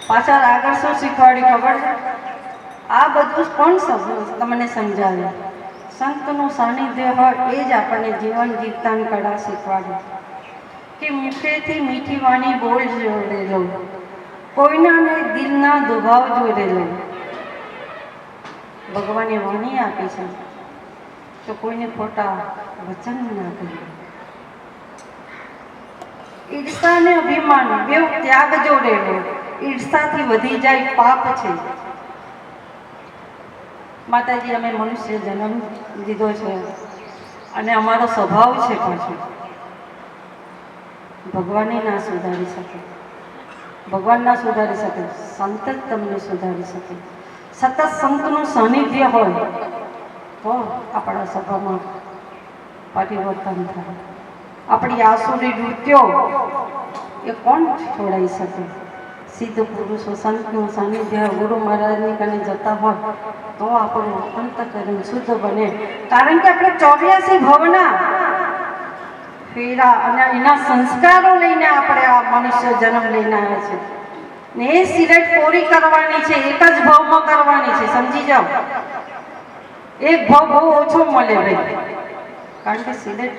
પાછળ આગળ શું શીખવાડ્યું ખબર છે? આ બધું કોણ તમને સમજાવે? સંતનું સાનિધ્ય હોય એ જ આપણને જીવન જીવતાની કળા શીખવાડે કે મુખેથી મીઠી વાણી બોલ જોડેલો, કોઈનાને દિલના દુભાવ જોડેલો, ભગવાને વાણી આપી છે તો કોઈને ખોટા વચન ના કરીએ. ઈર્ષા અને અભિમાન બેઉ ત્યાગ જોડેલો. ઈર્ષાથી વધી જાય પાપ છે. માતાજી, અમે મનુષ્ય જન્મ લીધો છે અને અમારો સ્વભાવ છે પાછો. ભગવાને ના સુધારી શકે, ભગવાન ના સુધારી શકે, સંત જ તમને સુધારી શકે. સતત સંતનું સાનિધ્ય હોય તો આપણા સભામાં પરિવર્તન થાય. આપણી આસુરી વૃત્તિઓ એ કોણ છોડાઈ શકે? સિદ્ધ પુરુષો સંતનું સાનિધ્ય ગુરુ મહારાજની કને જતા હોય તો આપણું અંતકરણ શુદ્ધ બને. કારણ કે આપણે 84 ભવના ફેરા અને એના સંસ્કારો લઈને આપણે આ મનુષ્ય જન્મ લઈને આવ્યા છે ને એ સિગરેટ પૂરી કરવાની છે, એક જ ભાવમાં કરવાની છે. સમજી જાઓ, એક ભાવ બહુ ઓછો મળે ભાઈ. કારણ કે સિગરેટ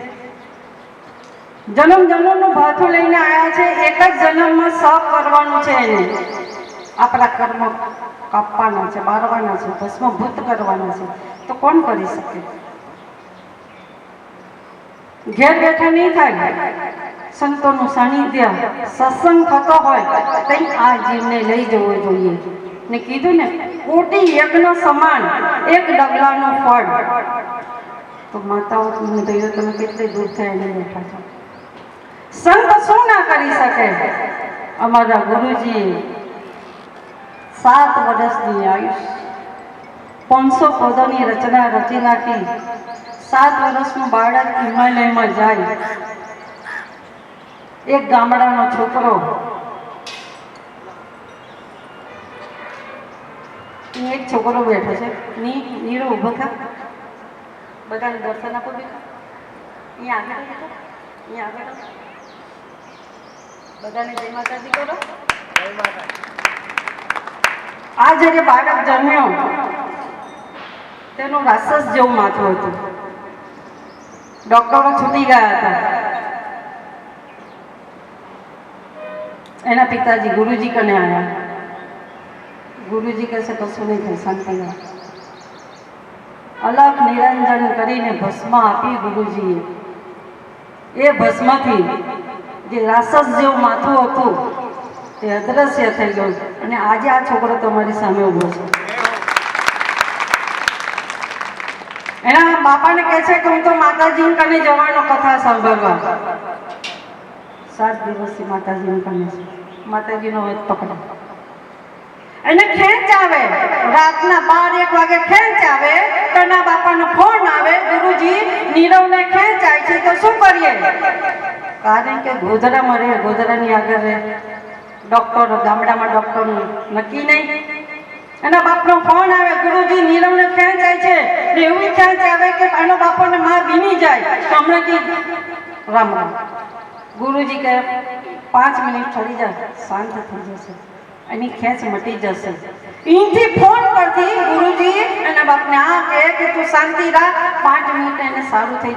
જન્મ જન્મનું ભાથું લઈને આવ્યા છે. એક જ જન્મમાં સાફ કરવાનું છે એને. આપણા કર્મ કાપવાના છે, બારવાના છે, ભસ્મભૂત કરવાના છે. તો કોણ કરી શકે? ઘેર બેઠા નહીં થાય. સંતોનું સાનિધ્ય સત્સંગ થતો હોય તો આ જીવને લઈ જવો જોઈએ. ને કીધું ને, કોટી યજ્ઞ સમાન એક ડગલાનું ફળ. તો માતાઓ ભાઈઓ, તમે કેટલી દૂર થઈને બેઠા છો. સંત શું ના કરી શકે? અમારા ગુરુજીએ 7 વર્ષની આયુષ 500 પદોની રચના રચી નાખી. 7 વર્ષનું બાળક હિમાલયમાં જાય. એક ગામડાનો છોકરો એક છોકરો બેઠો છે. નીરો ઊભો થા, બધાને દર્શન આપો. બેઠો અહીંયા આગળ, અહીંયા આગળ બધાને જય માતાજી કરો. આ જ્યારે બાળક જન્મ્યો તેનું રાક્ષસ જેવું માથું હતું. ડોક્ટરો છૂટી ગયા હતા. એના પિતાજી ગુરુજી કને આવ્યા. ગુરુજી કહે છે કશું નહીં થાય, શાંતિ રાખ. અલગ નિરંજન કરીને ભસ્મ આપી ગુરુજીએ. એ ભસ્મથી જે રાક્ષસ જેવું માથું હતું તે અદ્રશ્ય થઈ ગયું. અને આજે આ છોકરો તમારી સામે ઊભો છે. એના બાપાને કહે છે કે હું તો માતાજી કને જવાનો કથા સાંભળવા. 7 દિવસથી માતાજી કને છે. માતાજીનો હાથ પકડો. એને ખેંચ આવે, રાતના 12-1 વાગે ખેંચ આવે તો એના બાપાનો ફોન આવે, ગુરુજી નીરવને ખેંચાય છે તો શું કરીએ? કારણ કે ગોધરામાં રહે, ગોધરાની આગળ રહે. ડોક્ટર ગામડામાં ડોક્ટરનું નક્કી નહીં. એના બાપનો ફોન આવે, ગુરુજી નીરવને ખેંચાય છે. એવું ખેંચ આવે કે એનો બાપાને માં બીની જાય. હમણાંથી રામ રામ. ગુરુજી કહે 5 મિનિટ થોડી જાય, શાંત થઈ જશે, એની ખેંચ મટી જશે. અહીંથી ફોન પરથી ગુરુજી એના બાપને આ કહે કે તું શાંતિ રાખ, 5 મિનિટ એને સારું થઈ